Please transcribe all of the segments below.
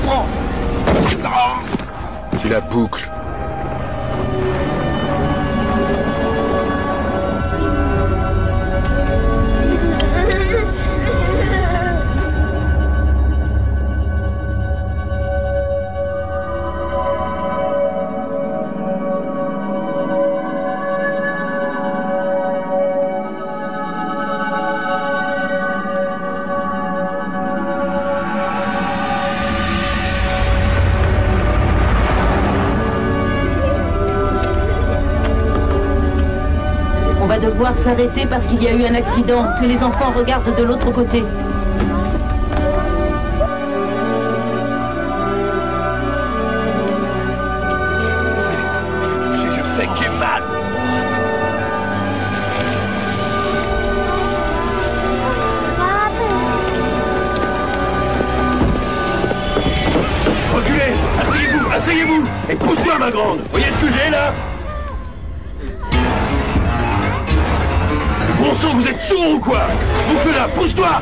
prends. Tu la boucles. Devoir s'arrêter parce qu'il y a eu un accident, que les enfants regardent de l'autre côté. Je suis blessé, je suis touché, je sais que j'ai mal. Reculez, asseyez-vous, asseyez-vous. Et pousse-toi ma grande. Voyez ce que j'ai là? Bon sang, vous êtes sourds ou quoi? Boucle-la, pousse-toi!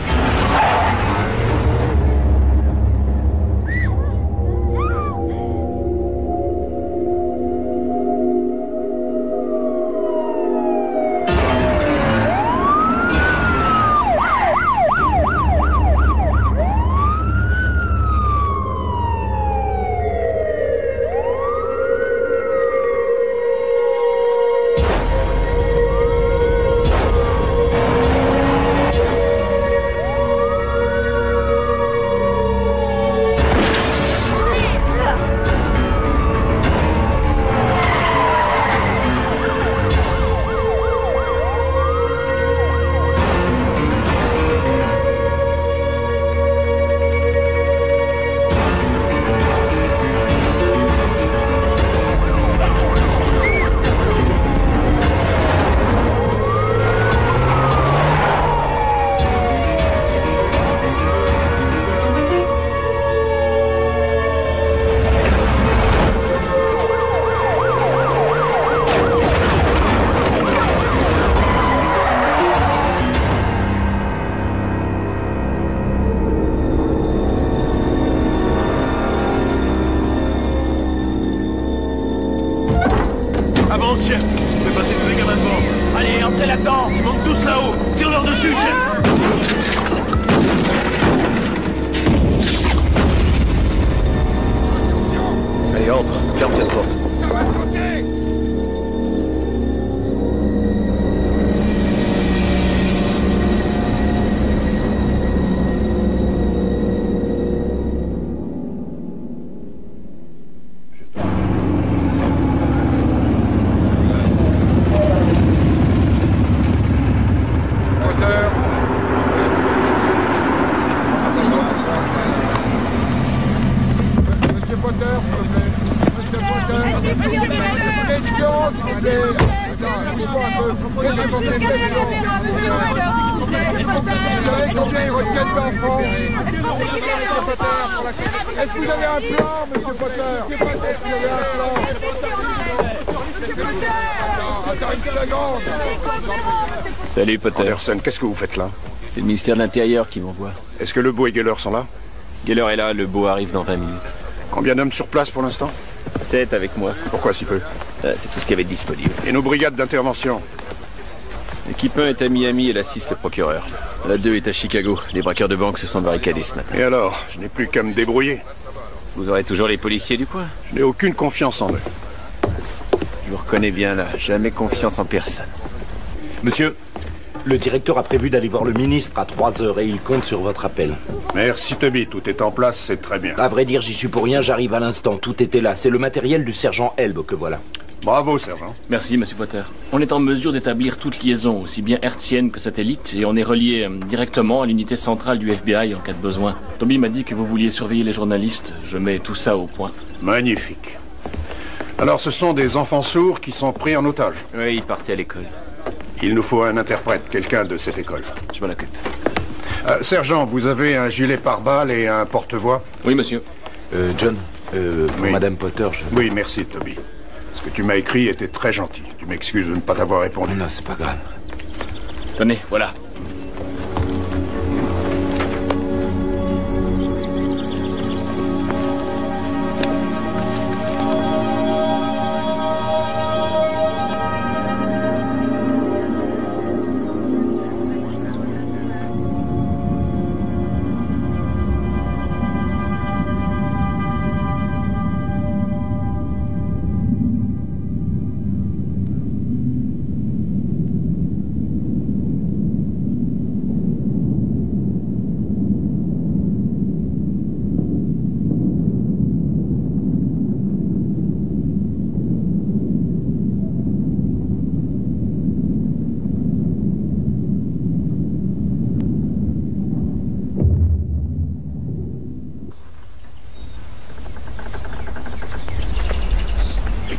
Avance, chef. Fais passer tous les gamins devant. Allez, entrez là-dedans. Ils montent tous là-haut. Tire-leur dessus, chef. Allez, entre. Ferme cette porte. Ça va sauter. Est-ce que vous avez un plan, monsieur Potter? Est-ce que vous avez un plan? Attends une seconde. Salut Potter. Anderson, qu'est-ce que vous faites là? C'est le ministère de l'Intérieur qui m'envoie. Est-ce que Lebeau et Geller sont là? Geller est là, Lebeau arrive dans 20 minutes. Combien d'hommes sur place pour l'instant? 7 avec moi. Pourquoi si peu? C'est tout ce qu'il y avait de disponible. Et nos brigades d'intervention? L'équipe 1 est à Miami et la 6 le procureur. La 2 est à Chicago. Les braqueurs de banque se sont barricadés ce matin. Et alors? Je n'ai plus qu'à me débrouiller. Vous aurez toujours les policiers du coin? Je n'ai aucune confiance en eux. Je vous reconnais bien là. Jamais confiance en personne. Monsieur, le directeur a prévu d'aller voir le ministre à 3h et il compte sur votre appel. Merci Toby, tout est en place, c'est très bien. À vrai dire, j'y suis pour rien, j'arrive à l'instant. Tout était là. C'est le matériel du sergent Elbe que voilà. Bravo, sergent. Merci, monsieur Potter. On est en mesure d'établir toute liaison, aussi bien hertzienne que satellite, et on est relié directement à l'unité centrale du FBI en cas de besoin. Toby m'a dit que vous vouliez surveiller les journalistes. Je mets tout ça au point. Magnifique. Alors, ce sont des enfants sourds qui sont pris en otage. Oui, ils partaient à l'école. Il nous faut un interprète, quelqu'un de cette école. Je m'en occupe. Sergent, vous avez un gilet pare-balles et un porte-voix? Oui, monsieur. John, pour oui. Madame Potter, Oui, merci, Toby. Ce que tu m'as écrit était très gentil. Tu m'excuses de ne pas t'avoir répondu. Non, c'est pas grave. Tenez, voilà.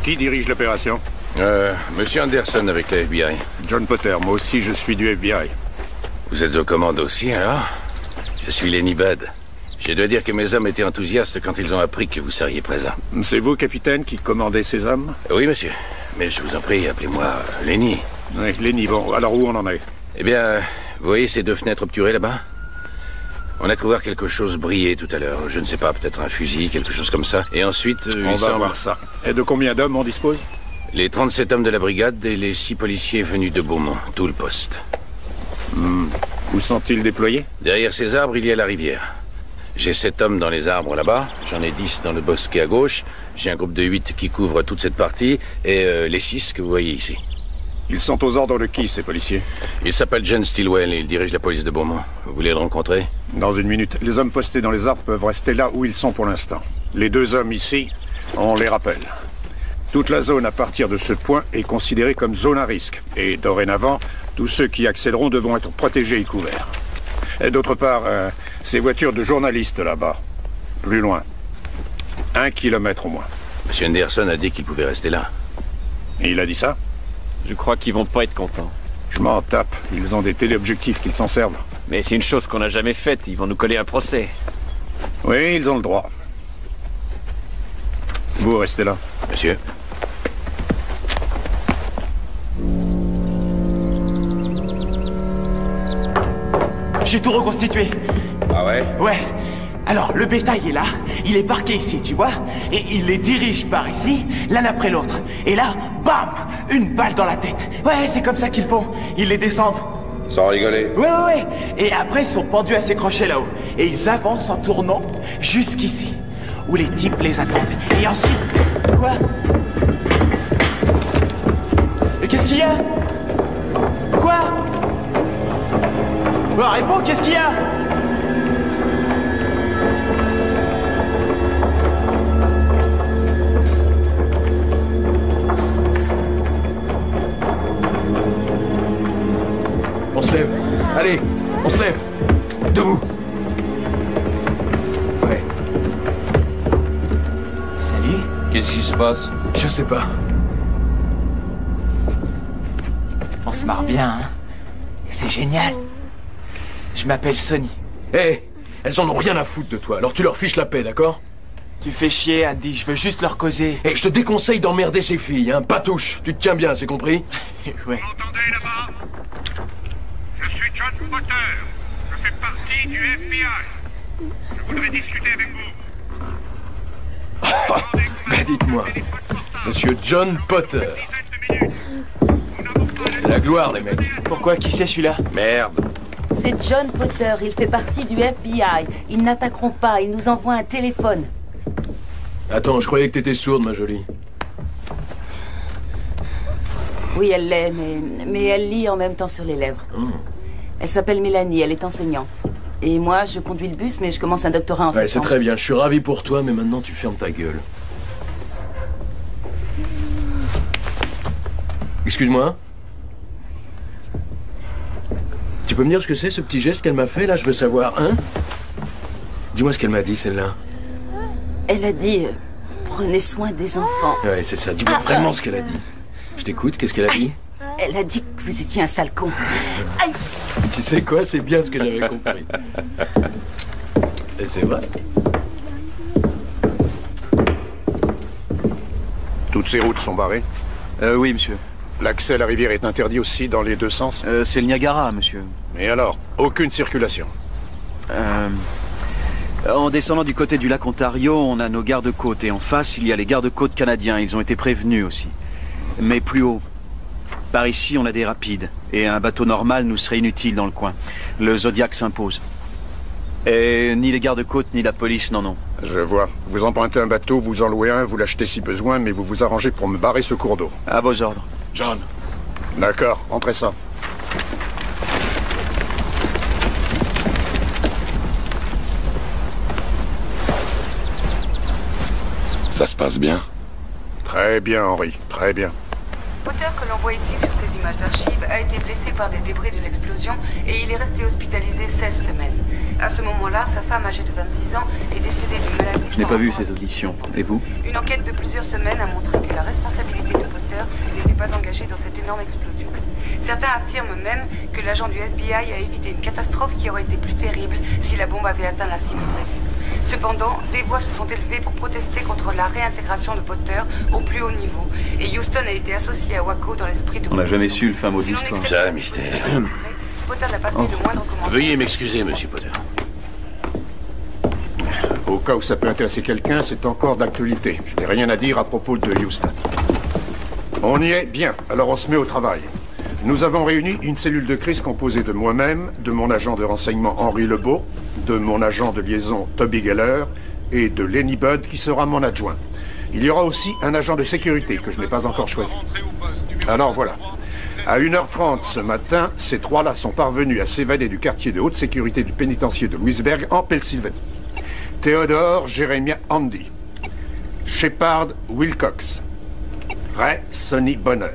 qui dirige l'opération? Monsieur Anderson avec la FBI. John Potter, moi aussi je suis du FBI. Vous êtes aux commandes aussi, alors? Je suis Lenny Budd. Je dois dire que mes hommes étaient enthousiastes quand ils ont appris que vous seriez présent. C'est vous, capitaine, qui commandez ces hommes? Oui, monsieur. Mais je vous en prie, appelez-moi Lenny. Oui, Lenny, bon, alors où on en est? Eh bien, vous voyez ces deux fenêtres obturées là-bas? On a cru voir quelque chose briller tout à l'heure. Je ne sais pas, peut-être un fusil, quelque chose comme ça. Et ensuite, on va voir ça. Et de combien d'hommes on dispose? Les 37 hommes de la brigade et les 6 policiers venus de Beaumont, tout le poste. Où sont-ils déployés? Derrière ces arbres, il y a la rivière. J'ai 7 hommes dans les arbres là-bas, j'en ai 10 dans le bosquet à gauche, j'ai un groupe de 8 qui couvre toute cette partie, et les 6 que vous voyez ici. Ils sont aux ordres de qui, ces policiers? Il s'appelle John Stilwell et il dirige la police de Beaumont. Vous voulez le rencontrer? Dans une minute. Les hommes postés dans les arbres peuvent rester là où ils sont pour l'instant. Les 2 hommes ici, on les rappelle. Toute la zone à partir de ce point est considérée comme zone à risque. Et dorénavant, tous ceux qui y accéderont devront être protégés et couverts. Et d'autre part, ces voitures de journalistes là-bas, plus loin. 1 kilomètre au moins. Monsieur Anderson a dit qu'il pouvait rester là. Et il a dit ça? Je crois qu'ils vont pas être contents. Je m'en tape. Ils ont des téléobjectifs qu'ils s'en servent. Mais c'est une chose qu'on n'a jamais faite. Ils vont nous coller un procès. Oui, ils ont le droit. Vous restez là. Monsieur? J'ai tout reconstitué. Ah ouais? Ouais. Alors, le bétail est là, il est parqué ici, tu vois, et il les dirige par ici, l'un après l'autre. Et là, bam! Une balle dans la tête. Ouais, c'est comme ça qu'ils font. Ils les descendent. Sans rigoler. Ouais. Et après, ils sont pendus à ces crochets là-haut. Et ils avancent en tournant jusqu'ici, où les types les attendent. Et ensuite... Quoi? Et qu'est-ce qu'il y a? Quoi? Bah, réponds, qu'est-ce qu'il y a? On se lève. Allez, on se lève. Debout. Ouais. Salut. Qu'est-ce qui se passe? Je sais pas. On se marre bien, hein? C'est génial. Je m'appelle Sonny. Hé, elles en ont rien à foutre de toi, alors tu leur fiches la paix, d'accord? Tu fais chier, Andy, je veux juste leur causer. Hé, je te déconseille d'emmerder ces filles, hein, pas touche. Tu te tiens bien, c'est compris? Ouais. Vous m'entendez là-bas? Je suis John Potter. Je fais partie du FBI. Je voudrais discuter avec vous. Ben dites-moi, Monsieur John Potter. La gloire, les mecs. Pourquoi? Qui c'est celui-là? Merde. C'est John Potter, il fait partie du FBI. Ils n'attaqueront pas, ils nous envoient un téléphone. Attends, je croyais que t'étais sourde, ma jolie. Oui, elle l'est, mais elle lit en même temps sur les lèvres. Elle s'appelle Mélanie, elle est enseignante. Et moi, je conduis le bus, mais je commence un doctorat en Ouais, c'est septembre. très bien, je suis ravi pour toi, mais maintenant tu fermes ta gueule. Excuse-moi? Tu peux me dire ce que c'est, ce petit geste qu'elle m'a fait, là? Je veux savoir, hein? Dis-moi ce qu'elle m'a dit, celle-là. Elle a dit, prenez soin des enfants. Ouais, c'est ça. Dis-moi vraiment ce qu'elle a dit. Je t'écoute, qu'est-ce qu'elle a dit? Elle a dit que vous étiez un sale con. Aïe! Tu sais quoi? C'est bien ce que j'avais compris. Et c'est vrai. Toutes ces routes sont barrées? Oui, monsieur. L'accès à la rivière est interdit aussi dans les 2 sens? C'est le Niagara, monsieur. Et alors? Aucune circulation? En descendant du côté du lac Ontario, on a nos gardes-côtes. Et en face, il y a les gardes-côtes canadiens. Ils ont été prévenus aussi. Mais plus haut. Par ici, on a des rapides. Et un bateau normal nous serait inutile dans le coin. Le Zodiac s'impose. Et ni les gardes-côtes ni la police n'en ont. Je vois. Vous empruntez un bateau, vous en louez un, vous l'achetez si besoin, mais vous vous arrangez pour me barrer ce cours d'eau. À vos ordres. John. D'accord, entrez ça. Ça se passe bien? Très bien, Henry, très bien. Potter, que l'on voit ici sur ces images d'archives, a été blessé par des débris de l'explosion et il est resté hospitalisé 16 semaines. À ce moment-là, sa femme, âgée de 26 ans, est décédée d'une maladie. Je n'ai pas vu ces auditions. Et vous? Une enquête de plusieurs semaines a montré que la responsabilité de Potter n'était pas engagée dans cette énorme explosion. Certains affirment même que l'agent du FBI a évité une catastrophe qui aurait été plus terrible si la bombe avait atteint la cible prévue. Cependant, des voix se sont élevées pour protester contre la réintégration de Potter au plus haut niveau. Et Houston a été associé à Waco dans l'esprit de... On n'a jamais su le fin mot de l'histoire. C'est un mystère. Potter n'a pas fait le moindre commentaire. Veuillez m'excuser, monsieur Potter. Au cas où ça peut intéresser quelqu'un, c'est encore d'actualité. Je n'ai rien à dire à propos de Houston. On y est bien, alors on se met au travail. Nous avons réuni une cellule de crise composée de moi-même, de mon agent de renseignement Henri Lebeau, de mon agent de liaison Toby Geller et de Lenny Budd qui sera mon adjoint. Il y aura aussi un agent de sécurité que je n'ai pas encore choisi. Alors voilà. À 1h30 ce matin, ces trois-là sont parvenus à s'évader du quartier de haute sécurité du pénitencier de Louisburg en Pennsylvanie. Theodore Jeremiah Andy, Shepard Wilcox, Ray Sonny Bonner.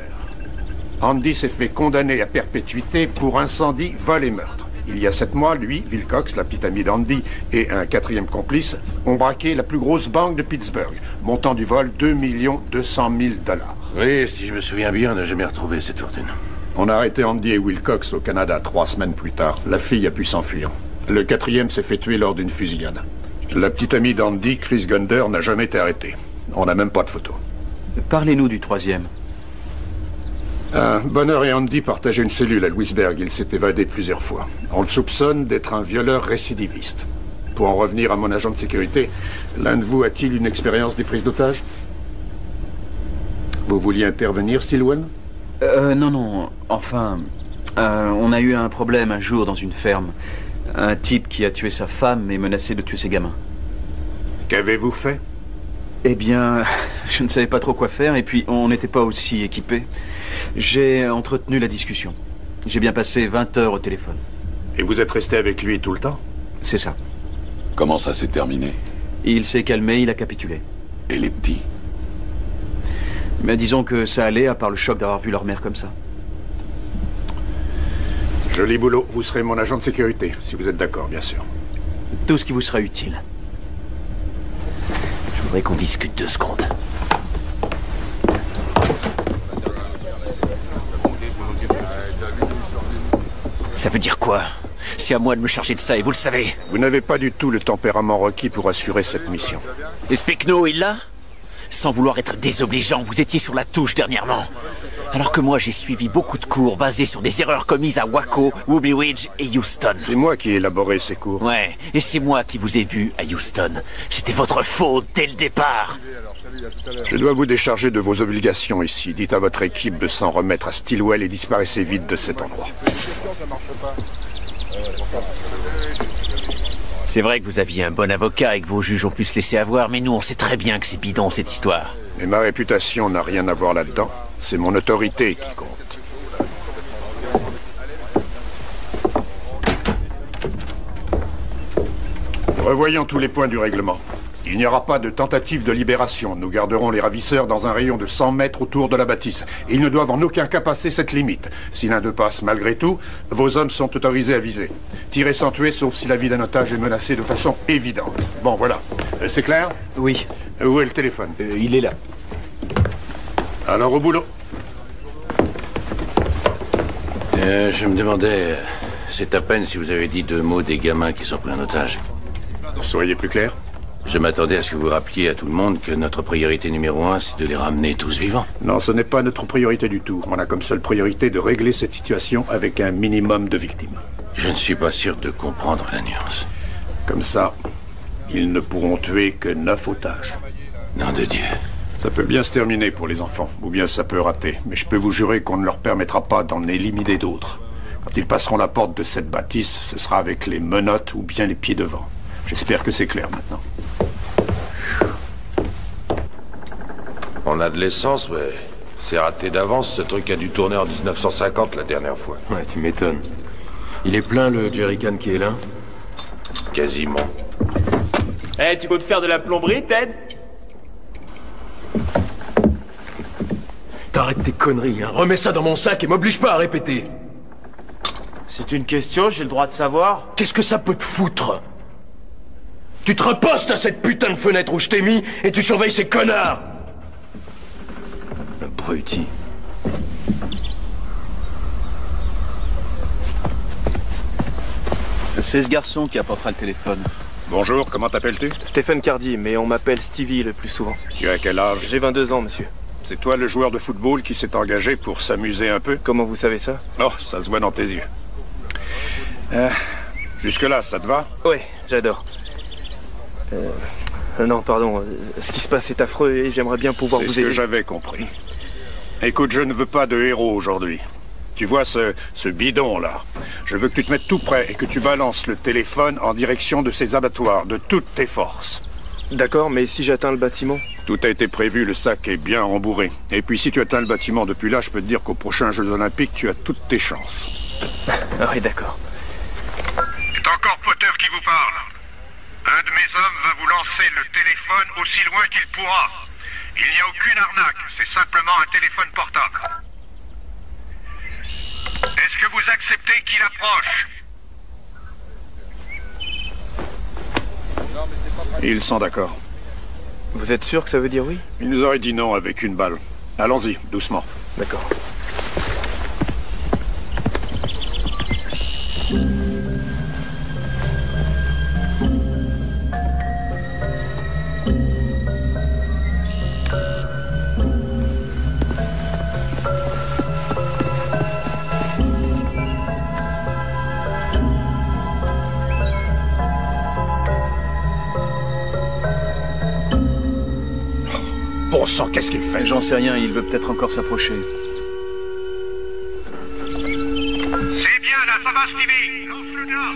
Andy s'est fait condamner à perpétuité pour incendie, vol et meurtre. Il y a 7 mois, lui, Wilcox, la petite amie d'Andy, et un 4e complice ont braqué la plus grosse banque de Pittsburgh. Montant du vol, $2 200 000. Oui, si je me souviens bien, on n'a jamais retrouvé cette fortune. On a arrêté Andy et Wilcox au Canada 3 semaines plus tard. La fille a pu s'enfuir. Le 4e s'est fait tuer lors d'une fusillade. La petite amie d'Andy, Chris Gunder, n'a jamais été arrêtée. On n'a même pas de photo. Parlez-nous du 3e. Bonner et Andy partageaient une cellule à Louisburg. Il s'est évadé plusieurs fois. On le soupçonne d'être un violeur récidiviste. Pour en revenir à mon agent de sécurité, l'un de vous a-t-il une expérience des prises d'otages? Vous vouliez intervenir, Stillwell? Non. Enfin, on a eu un problème un jour dans une ferme. Un type qui a tué sa femme et menacé de tuer ses gamins. Qu'avez-vous fait? Eh bien, je ne savais pas trop quoi faire et puis on n'était pas aussi équipés. J'ai entretenu la discussion. J'ai bien passé 20 heures au téléphone. Et vous êtes resté avec lui tout le temps? C'est ça. Comment ça s'est terminé? Il s'est calmé, il a capitulé. Et les petits? Mais disons que ça allait, à part le choc d'avoir vu leur mère comme ça. Joli boulot. Vous serez mon agent de sécurité, si vous êtes d'accord, bien sûr. Tout ce qui vous sera utile. Je voudrais qu'on discute 2 secondes. Ça veut dire quoi? C'est à moi de me charger de ça, et vous le savez. Vous n'avez pas du tout le tempérament requis pour assurer cette mission. Explique-nous, il l'a? Sans vouloir être désobligeant, vous étiez sur la touche dernièrement. Alors que moi, j'ai suivi beaucoup de cours basés sur des erreurs commises à Waco, Ruby Ridge et Houston. C'est moi qui ai élaboré ces cours. Ouais, et c'est moi qui vous ai vu à Houston. C'était votre faute dès le départ. Je dois vous décharger de vos obligations ici. Dites à votre équipe de s'en remettre à Stillwell et disparaissez vite de cet endroit. C'est vrai que vous aviez un bon avocat et que vos juges ont pu se laisser avoir, mais nous, on sait très bien que c'est bidon, cette histoire. Et ma réputation n'a rien à voir là-dedans. C'est mon autorité qui compte. Revoyons tous les points du règlement. Il n'y aura pas de tentative de libération. Nous garderons les ravisseurs dans un rayon de 100 mètres autour de la bâtisse. Ils ne doivent en aucun cas passer cette limite. Si l'un d'eux passe malgré tout, vos hommes sont autorisés à viser. Tirez sans tuer, sauf si la vie d'un otage est menacée de façon évidente. Bon, voilà. C'est clair? Oui. Où est le téléphone? Il est là. Alors au boulot. Je me demandais, c'est à peine si vous avez dit 2 mots des gamins qui sont pris en otage. Soyez plus clair. Je m'attendais à ce que vous rappeliez à tout le monde que notre priorité numéro 1, c'est de les ramener tous vivants. Non, ce n'est pas notre priorité du tout. On a comme seule priorité de régler cette situation avec un minimum de victimes. Je ne suis pas sûr de comprendre la nuance. Comme ça, ils ne pourront tuer que 9 otages. Nom de Dieu. Ça peut bien se terminer pour les enfants, ou bien ça peut rater. Mais je peux vous jurer qu'on ne leur permettra pas d'en éliminer d'autres. Quand ils passeront la porte de cette bâtisse, ce sera avec les menottes ou bien les pieds devant. J'espère que c'est clair maintenant. On a de l'essence, mais c'est raté d'avance. Ce truc a dû tourner en 1950 la dernière fois. Ouais, tu m'étonnes. Il est plein le jerrycan qui est là? Quasiment. Eh, tu comptes faire de la plomberie, Ted? T'arrêtes tes conneries, hein. Remets ça dans mon sac et m'oblige pas à répéter. C'est une question, j'ai le droit de savoir. Qu'est-ce que ça peut te foutre? Tu te repostes à cette putain de fenêtre où je t'ai mis et tu surveilles ces connards. Abruti. C'est ce garçon qui apportera le téléphone. Bonjour, comment t'appelles-tu? Stephen Cardy, mais on m'appelle Stevie le plus souvent. Tu as quel âge? J'ai 22 ans, monsieur. C'est toi le joueur de football qui s'est engagé pour s'amuser un peu? Comment vous savez ça? Oh, ça se voit dans tes yeux. Jusque-là, ça te va? Oui, j'adore. Non, pardon. Ce qui se passe est affreux et j'aimerais bien pouvoir vous aider. C'est ce que j'avais compris. Écoute, je ne veux pas de héros aujourd'hui. Tu vois ce bidon-là? Je veux que tu te mettes tout près et que tu balances le téléphone en direction de ces abattoirs, de toutes tes forces. D'accord, mais si j'atteins le bâtiment? Tout a été prévu, le sac est bien rembourré. Et puis si tu atteins le bâtiment depuis là, je peux te dire qu'aux prochains Jeux Olympiques, tu as toutes tes chances. Ah oui, d'accord. C'est encore Potter qui vous parle. Un de mes hommes va vous lancer le téléphone aussi loin qu'il pourra. Il n'y a aucune arnaque, c'est simplement un téléphone portable. Est-ce que vous acceptez qu'il approche? Ils sont d'accord. Vous êtes sûr que ça veut dire oui? Ils nous auraient dit non avec une balle. Allons-y, doucement. D'accord. Bon sang, qu'est-ce qu'il fait? J'en sais rien, il veut peut-être encore s'approcher. C'est bien là, ça va, Stevie. Lance-le là.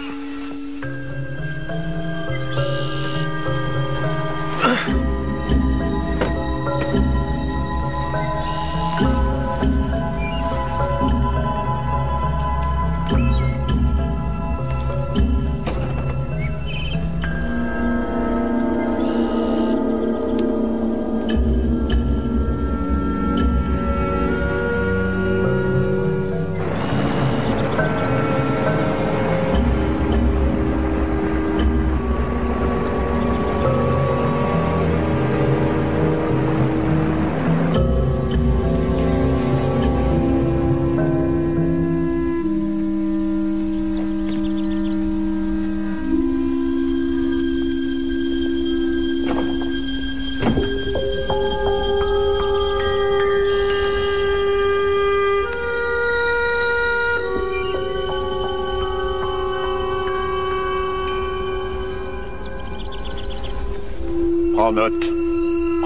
Prends note.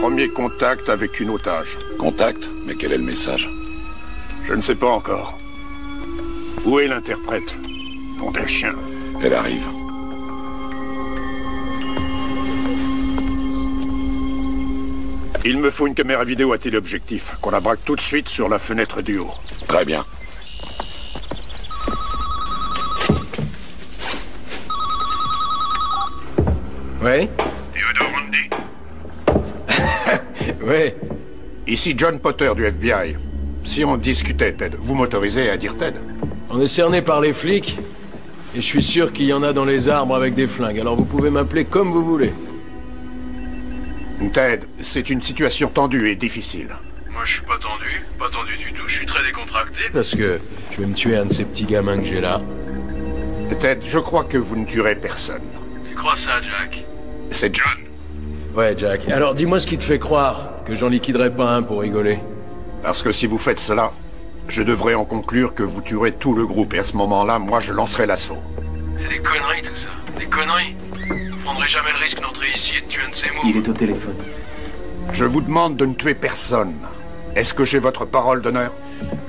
Premier contact avec une otage. Contact? Mais quel est le message? Je ne sais pas encore. Où est l'interprète? Nom d'un chien. Elle arrive. Il me faut une caméra vidéo à téléobjectif, qu'on la braque tout de suite sur la fenêtre du haut. Très bien. Ouais? Theodore Rundy? Ouais. Ici John Potter du FBI. Si on discutait, Ted, vous m'autorisez à dire Ted? On est cerné par les flics, et je suis sûr qu'il y en a dans les arbres avec des flingues, alors vous pouvez m'appeler comme vous voulez. Ted, c'est une situation tendue et difficile. Moi, je suis pas tendu du tout, je suis très décontracté. Parce que je vais me tuer un de ces petits gamins que j'ai là. Ted, je crois que vous ne tuerez personne. Tu crois ça, Jack? C'est John. Ouais, Jack. Alors dis-moi ce qui te fait croire que j'en liquiderai pas un pour rigoler. Parce que si vous faites cela, je devrais en conclure que vous tuerez tout le groupe, et à ce moment-là, moi, je lancerai l'assaut. C'est des conneries, tout ça. Des conneries. Vous prendrez jamais le risque d'entrer ici et de tuer un de ces mots. Il est au téléphone. Je vous demande de ne tuer personne. Est-ce que j'ai votre parole d'honneur?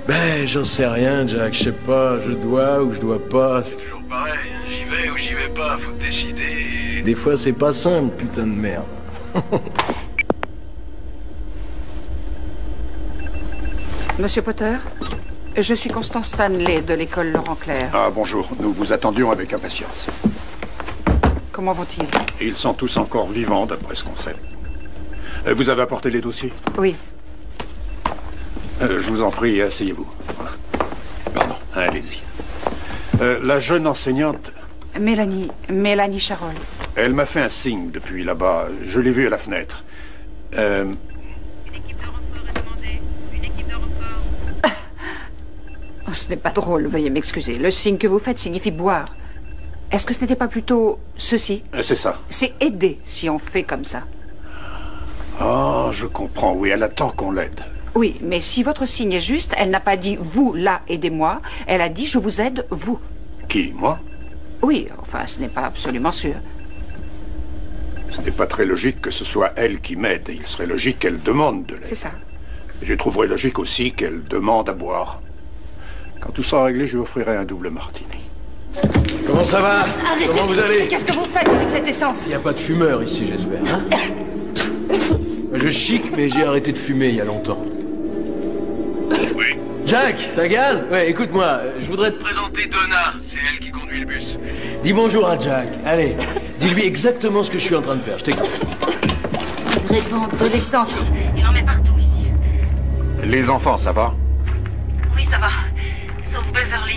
Ben, j'en sais rien, Jack. Je sais pas, je dois ou je dois pas. C'est toujours pareil, hein. J'y vais ou j'y vais pas, faut décider. Des fois, c'est pas simple, putain de merde. Monsieur Potter, je suis Constance Stanley de l'école Laurent Clair. Ah, bonjour. Nous vous attendions avec impatience. Comment vont-ils? Ils sont tous encore vivants, d'après ce qu'on sait. Vous avez apporté les dossiers? Oui. Je vous en prie, asseyez-vous. Voilà. Pardon, allez-y. La jeune enseignante... Mélanie Charol. Elle m'a fait un signe depuis là-bas. Je l'ai vue à la fenêtre. Une équipe de renfort est demandée. Une équipe de renfort. Oh, ce n'est pas drôle, veuillez m'excuser. Le signe que vous faites signifie boire. Est-ce que ce n'était pas plutôt ceci? C'est ça. C'est aider si on fait comme ça. Oh, je comprends. Oui, elle attend qu'on l'aide. Oui, mais si votre signe est juste, elle n'a pas dit « vous, là, aidez-moi ». Elle a dit « je vous aide, vous ». Qui, moi? Oui, enfin, ce n'est pas absolument sûr. Ce n'est pas très logique que ce soit elle qui m'aide. Il serait logique qu'elle demande de l'aide. C'est ça. Je trouverais logique aussi qu'elle demande à boire. Quand tout sera réglé, je lui offrirai un double martini. Comment ça va? Arrêtez. Comment vous allez? Qu'est-ce que vous faites avec cette essence? Il n'y a pas de fumeur ici, j'espère. Hein? Je chic, mais j'ai arrêté de fumer il y a longtemps. Oui. Jack, ça gaz? Ouais, écoute-moi, je voudrais te Présenter Donna, c'est elle qui conduit le bus. Dis bonjour à Jack. Allez, dis-lui exactement ce que je suis en train de faire. Je t'écoute. Il répand de l'essence. Il en met partout ici. Les enfants, ça va? Oui, ça va. Sauf Beverly.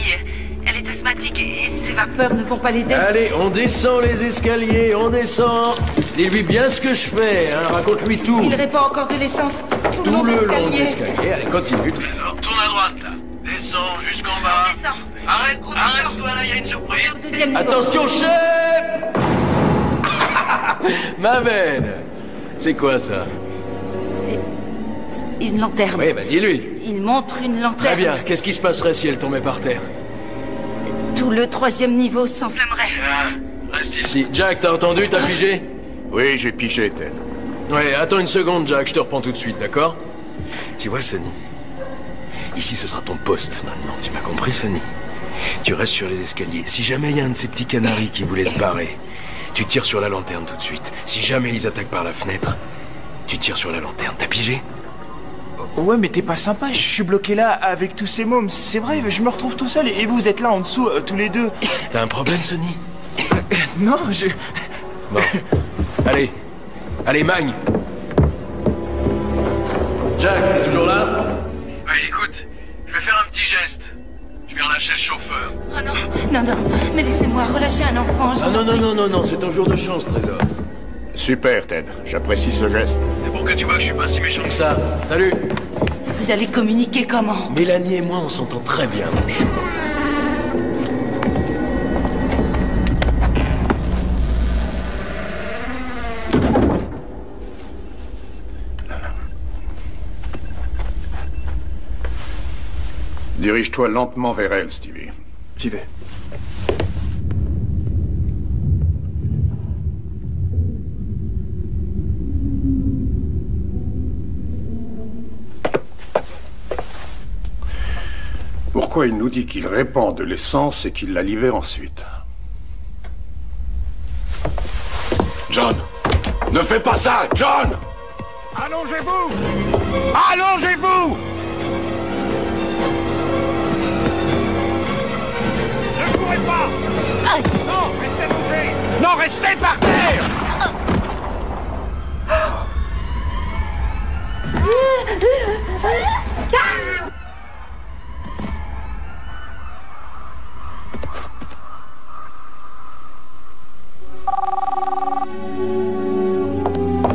Elle est asthmatique et ses vapeurs ne vont pas l'aider. Allez, on descend les escaliers, on descend. Dis-lui bien ce que je fais, hein. Raconte-lui tout. Il répand encore de l'essence Tout le long de l'escalier. Allez, continue. Trésor, tourne à droite, là. Descends jusqu'en bas. Arrête-toi, là, il y a une surprise. Attention, chef. Ma veine. C'est quoi, ça? Une lanterne. Oui, bah dis-lui. Il montre une lanterne. Très bien. Qu'est-ce qui se passerait si elle tombait par terre? Tout le 3e niveau s'enflammerait. Reste ici. Si, Jack, t'as entendu? T'as pigé? Oui, j'ai pigé, Ted. Ouais, attends une seconde, Jack, je te reprends tout de suite, d'accord? Tu vois, Sonny, ici ce sera ton poste maintenant, tu m'as compris, Sonny? Tu restes sur les escaliers. Si jamais il y a un de ces petits canaris qui voulait se barrer, tu tires sur la lanterne tout de suite. Si jamais ils attaquent par la fenêtre, tu tires sur la lanterne. T'as pigé? Ouais, mais t'es pas sympa, je suis bloqué là avec tous ces mômes. C'est vrai, je me retrouve tout seul et vous êtes là en dessous, tous les deux. T'as un problème, Sonny? Non, je... Bon. Allez. Allez, Magne. Jack, t'es toujours là? Ouais, écoute, je vais faire un petit geste. Je vais relâcher le chauffeur. Oh non, non, mais laissez-moi relâcher un enfant. Ah non, c'est ton jour de chance, Trésor. Super, Ted. J'apprécie ce geste. C'est pour que tu vois que je suis pas si méchant. Comme ça. Salut. Vous allez communiquer comment? Mélanie et moi, on s'entend très bien, mon chou. Dirige-toi lentement vers elle, Stevie. J'y vais. Pourquoi il nous dit qu'il répand de l'essence et qu'il la libère ensuite? John! Ne fais pas ça, John! Allongez-vous! Allongez-vous! Ne courez pas! Non, restez allongés! Non, restez par terre!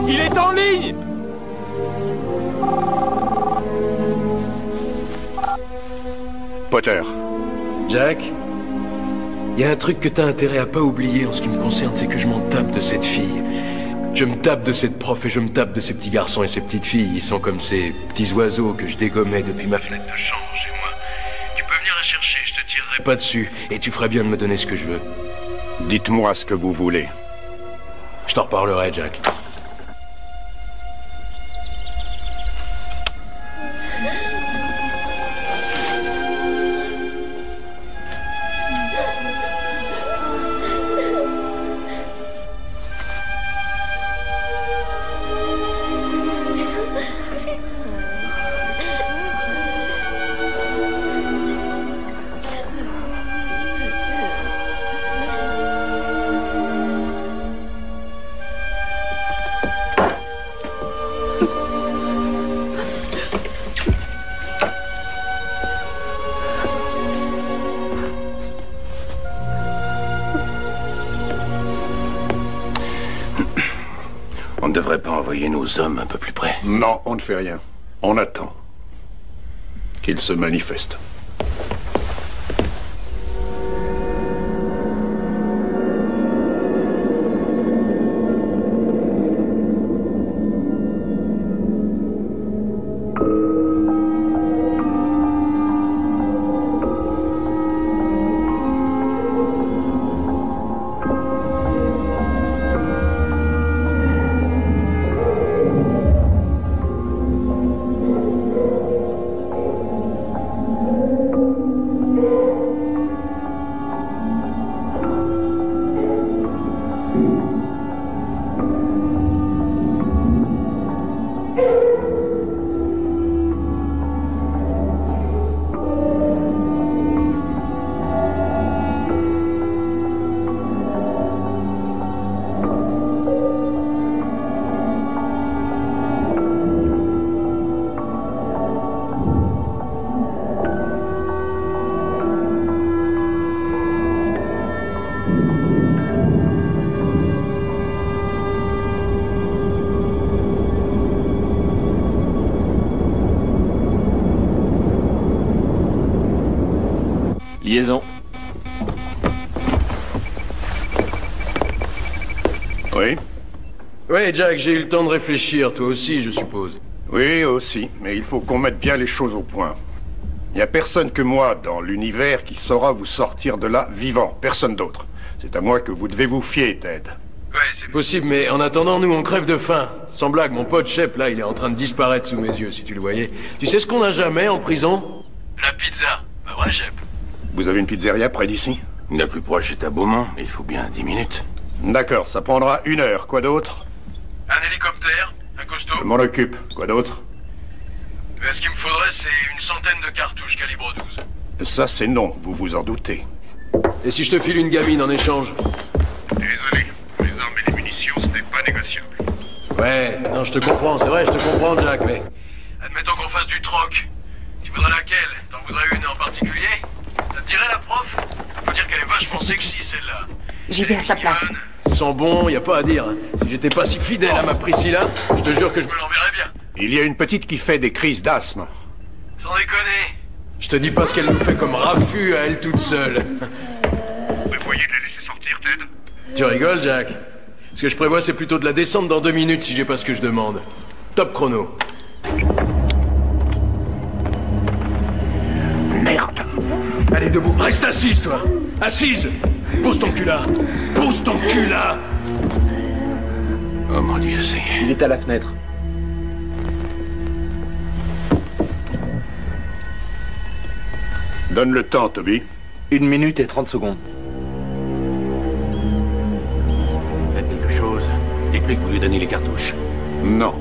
Il est en ligne! Potter. Jack, il y a un truc que t'as intérêt à pas oublier en ce qui me concerne, c'est que je m'en tape de cette fille. Je me tape de cette prof et je me tape de ces petits garçons et ces petites filles. Ils sont comme ces petits oiseaux que je dégommais depuis ma fenêtre de chambre chez moi. Tu peux venir les chercher, je te tirerai pas dessus. Et tu ferais bien de me donner ce que je veux. Dites-moi ce que vous voulez. Je t'en reparlerai, Jack. envoyer nos hommes un peu plus près. Non, on ne fait rien. On attend. Qu'ils se manifestent. Liaison. Oui? Oui, Jack, j'ai eu le temps de réfléchir, toi aussi, je suppose. Oui, aussi, mais il faut qu'on mette bien les choses au point. Il n'y a personne que moi dans l'univers qui saura vous sortir de là vivant, personne d'autre. C'est à moi que vous devez vous fier, Ted. Ouais, c'est possible, mais en attendant, nous, on crève de faim. Sans blague, mon pote Shep, là, il est en train de disparaître sous mes yeux, si tu le voyais. Tu sais ce qu'on n'a jamais en prison? La pizza. Bah ouais, Shep. Vous avez une pizzeria près d'ici? La plus proche est à Beaumont, mais il faut bien 10 minutes. D'accord, ça prendra 1 heure. Quoi d'autre? Un hélicoptère, un costaud. Je m'en occupe. Quoi d'autre? Ce qu'il me faudrait, c'est une centaine de cartouches calibre 12. Ça, c'est non, vous vous en doutez. Et si je te file une gamine en échange? Désolé, les armes et les munitions, ce n'est pas négociable. Ouais, non, je te comprends, c'est vrai, je te comprends, Jack, mais... Admettons qu'on fasse du troc. Tu voudrais laquelle? T'en voudrais une en particulier? Ça te dirait la prof? Faut dire qu'elle est vachement sexy, celle-là. J'y vais à sa place. Ils sont bons, y a pas à dire. Si j'étais pas si fidèle à ma Priscilla, je te jure que je me l'enverrais bien. Il y a une petite qui fait des crises d'asthme. Sans déconner. Je te dis pas ce qu'elle nous fait comme raffut à elle toute seule. Vous prévoyez de la laisser sortir, Ted? Tu rigoles, Jack? Ce que je prévois, c'est plutôt de la descendre dans 2 minutes si j'ai pas ce que je demande. Top chrono. Merde! Allez, debout. Reste assise, toi. Assise. Pose ton cul là. Pose ton cul là. Oh mon Dieu, c'est... Il est à la fenêtre. Donne le temps, Toby. 1 minute et 30 secondes. Faites quelque chose. Dites-lui que vous lui donnez les cartouches. Non.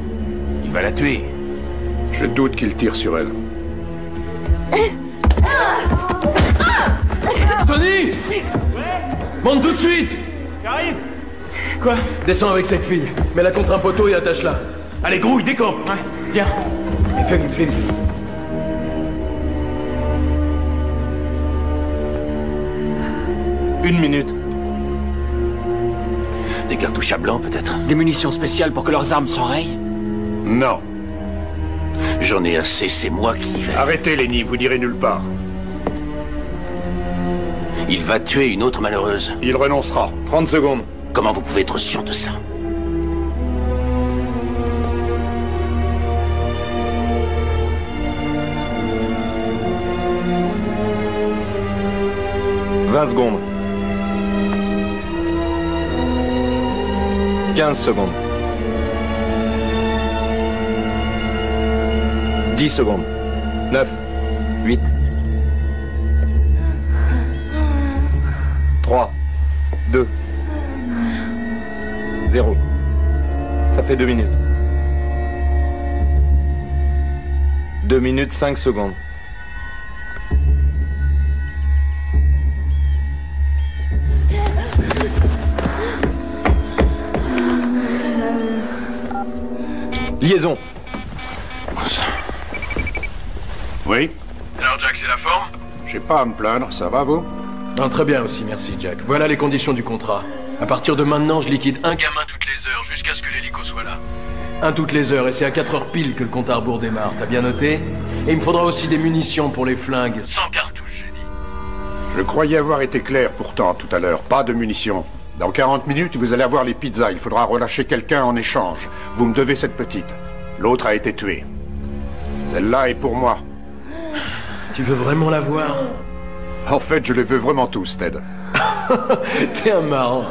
Il va la tuer. Je doute qu'il tire sur elle. Tony! Monte tout de suite! J'arrive! Quoi? Descends avec cette fille. Mets-la contre un poteau et attache-la. Allez, grouille, décampe! Ouais, bien. Et fais vite, fais vite. Une minute. Des cartouches à blanc, peut-être? Des munitions spéciales pour que leurs armes s'enrayent? Non. J'en ai assez, c'est moi qui y vais. Arrêtez, Lenny, vous n'irez nulle part. Il va tuer une autre malheureuse. Il renoncera. 30 secondes. Comment vous pouvez être sûr de ça? « 20 secondes. 15 secondes. 10 secondes. 9. 8. 3. 2. 0. Ça fait 2 minutes. 2 minutes 5 secondes. Liaison. Oui? Alors, Jack, c'est la forme? J'ai pas à me plaindre, ça va, vous? Non, très bien aussi, merci, Jack. Voilà les conditions du contrat. À partir de maintenant, je liquide un gamin toutes les heures jusqu'à ce que l'hélico soit là. Un toutes les heures, et c'est à 4 heures pile que le compte à rebours démarre. T'as bien noté? Et il me faudra aussi des munitions pour les flingues. 100 cartouches, j'ai dit. Je croyais avoir été clair pourtant tout à l'heure. Pas de munitions. Dans 40 minutes, vous allez avoir les pizzas. Il faudra relâcher quelqu'un en échange. Vous me devez cette petite. L'autre a été tuée. Celle-là est pour moi. Tu veux vraiment la voir? En fait, je les veux vraiment tous, Ted. T'es un marrant.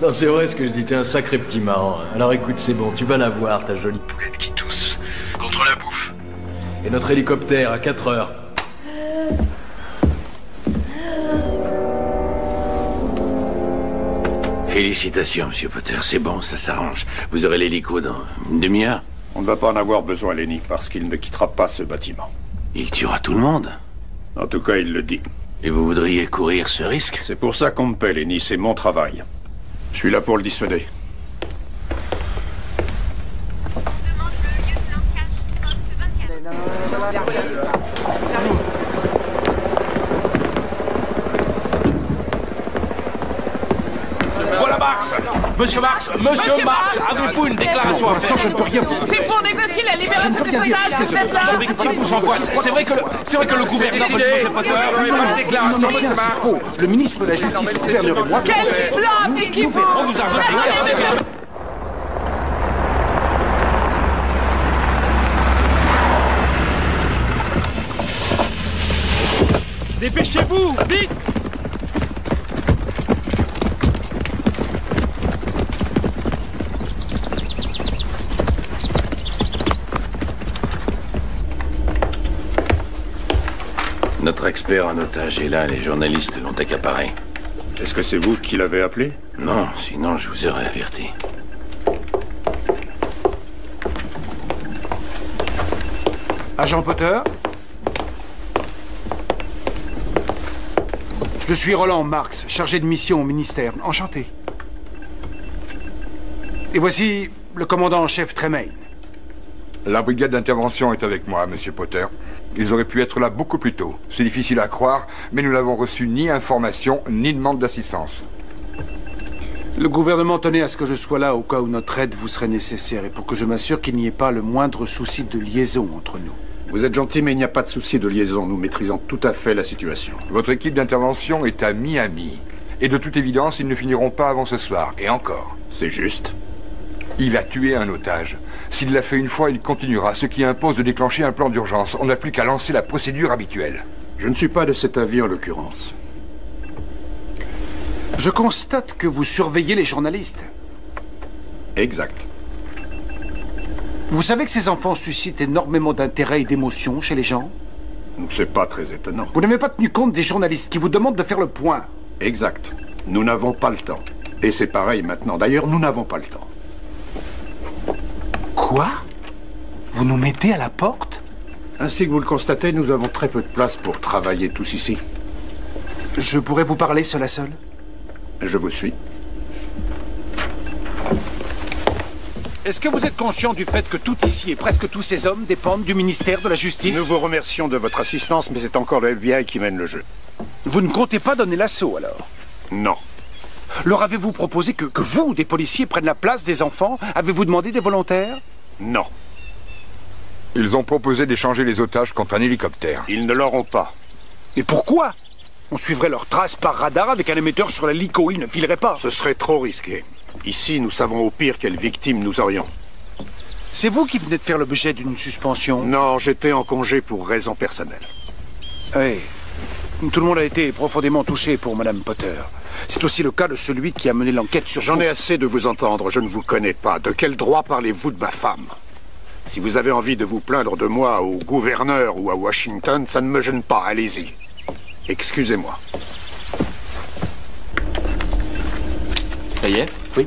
Non, c'est vrai ce que je dis, t'es un sacré petit marrant. Alors écoute, c'est bon, tu vas la voir, ta jolie Poulette qui tousse. Contre la bouffe. Et notre hélicoptère à 4 heures. Félicitations, Monsieur Potter, c'est bon, ça s'arrange. Vous aurez l'hélico dans une demi-heure. On ne va pas en avoir besoin, Lenny, parce qu'il ne quittera pas ce bâtiment. Il tuera tout le monde. En tout cas, il le dit. Et vous voudriez courir ce risque? C'est pour ça qu'on me paie, Lenny, c'est mon travail. Je suis là pour le dissuader. Voilà Marx. Monsieur Marx, Monsieur Marx, avez-vous une déclaration à faire? Je ne peux rien vous... C'est pour négocier la libération des otages, vous êtes là? Je vais qui vous envoie. C'est vrai que le gouvernement... Le ministre de la Justice, le gouverneur et moi... Quel plan piquez-vous? On nous a voté. Dépêchez-vous, vite! Notre expert en otage est là, les journalistes l'ont accaparé. Est-ce que c'est vous qui l'avez appelé? Non, sinon je vous aurais averti. Agent Potter? Je suis Roland Marx, chargé de mission au ministère. Enchanté. Et voici le commandant en chef Tremaine. La brigade d'intervention est avec moi, Monsieur Potter. Ils auraient pu être là beaucoup plus tôt. C'est difficile à croire, mais nous n'avons reçu ni information, ni demande d'assistance. Le gouvernement tenait à ce que je sois là au cas où notre aide vous serait nécessaire et pour que je m'assure qu'il n'y ait pas le moindre souci de liaison entre nous. Vous êtes gentil, mais il n'y a pas de souci de liaison. Nous maîtrisons tout à fait la situation. Votre équipe d'intervention est à Miami. Et de toute évidence, ils ne finiront pas avant ce soir. Et encore. C'est juste. Il a tué un otage. S'il l'a fait une fois, il continuera, ce qui impose de déclencher un plan d'urgence. On n'a plus qu'à lancer la procédure habituelle. Je ne suis pas de cet avis en l'occurrence. Je constate que vous surveillez les journalistes. Exact. Vous savez que ces enfants suscitent énormément d'intérêt et d'émotion chez les gens? C'est pas très étonnant. Vous n'avez pas tenu compte des journalistes qui vous demandent de faire le point. Exact. Nous n'avons pas le temps. Et c'est pareil maintenant. D'ailleurs, nous n'avons pas le temps. Quoi? Vous nous mettez à la porte? Ainsi que vous le constatez, nous avons très peu de place pour travailler tous ici. Je pourrais vous parler seul à seul? Je vous suis. Est-ce que vous êtes conscient du fait que tout ici et presque tous ces hommes dépendent du ministère de la Justice? Nous vous remercions de votre assistance, mais c'est encore le FBI qui mène le jeu. Vous ne comptez pas donner l'assaut, alors? Non. Leur avez-vous proposé que vous, des policiers, prennent la place des enfants? Avez-vous demandé des volontaires? Non. Ils ont proposé d'échanger les otages contre un hélicoptère. Ils ne l'auront pas. Mais pourquoi? On suivrait leurs traces par radar avec un émetteur sur l'hélico, ils ne fileraient pas. Ce serait trop risqué. Ici, nous savons au pire quelle victime nous aurions. C'est vous qui venez de faire l'objet d'une suspension? Non, j'étais en congé pour raisons personnelles. Oui. Tout le monde a été profondément touché pour Madame Potter. C'est aussi le cas de celui qui a mené l'enquête sur... J'en ai assez de vous entendre, je ne vous connais pas. De quel droit parlez-vous de ma femme? Si vous avez envie de vous plaindre de moi au gouverneur ou à Washington, ça ne me gêne pas, allez-y. Excusez-moi. Ça y est? Oui.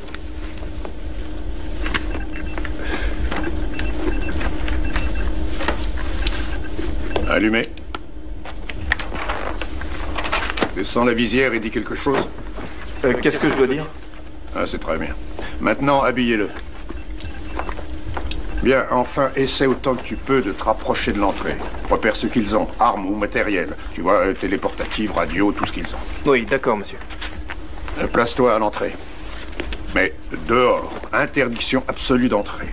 Allumez. Descends la visière et dis quelque chose. Qu'est-ce que je dois dire? Ah, c'est très bien. Maintenant, habillez-le. Bien, enfin, essaie autant que tu peux de te rapprocher de l'entrée. Repère ce qu'ils ont, armes ou matériel. Tu vois, téléportative, radio, tout ce qu'ils ont. Oui, d'accord, monsieur. Place-toi à l'entrée. Mais dehors, interdiction absolue d'entrée.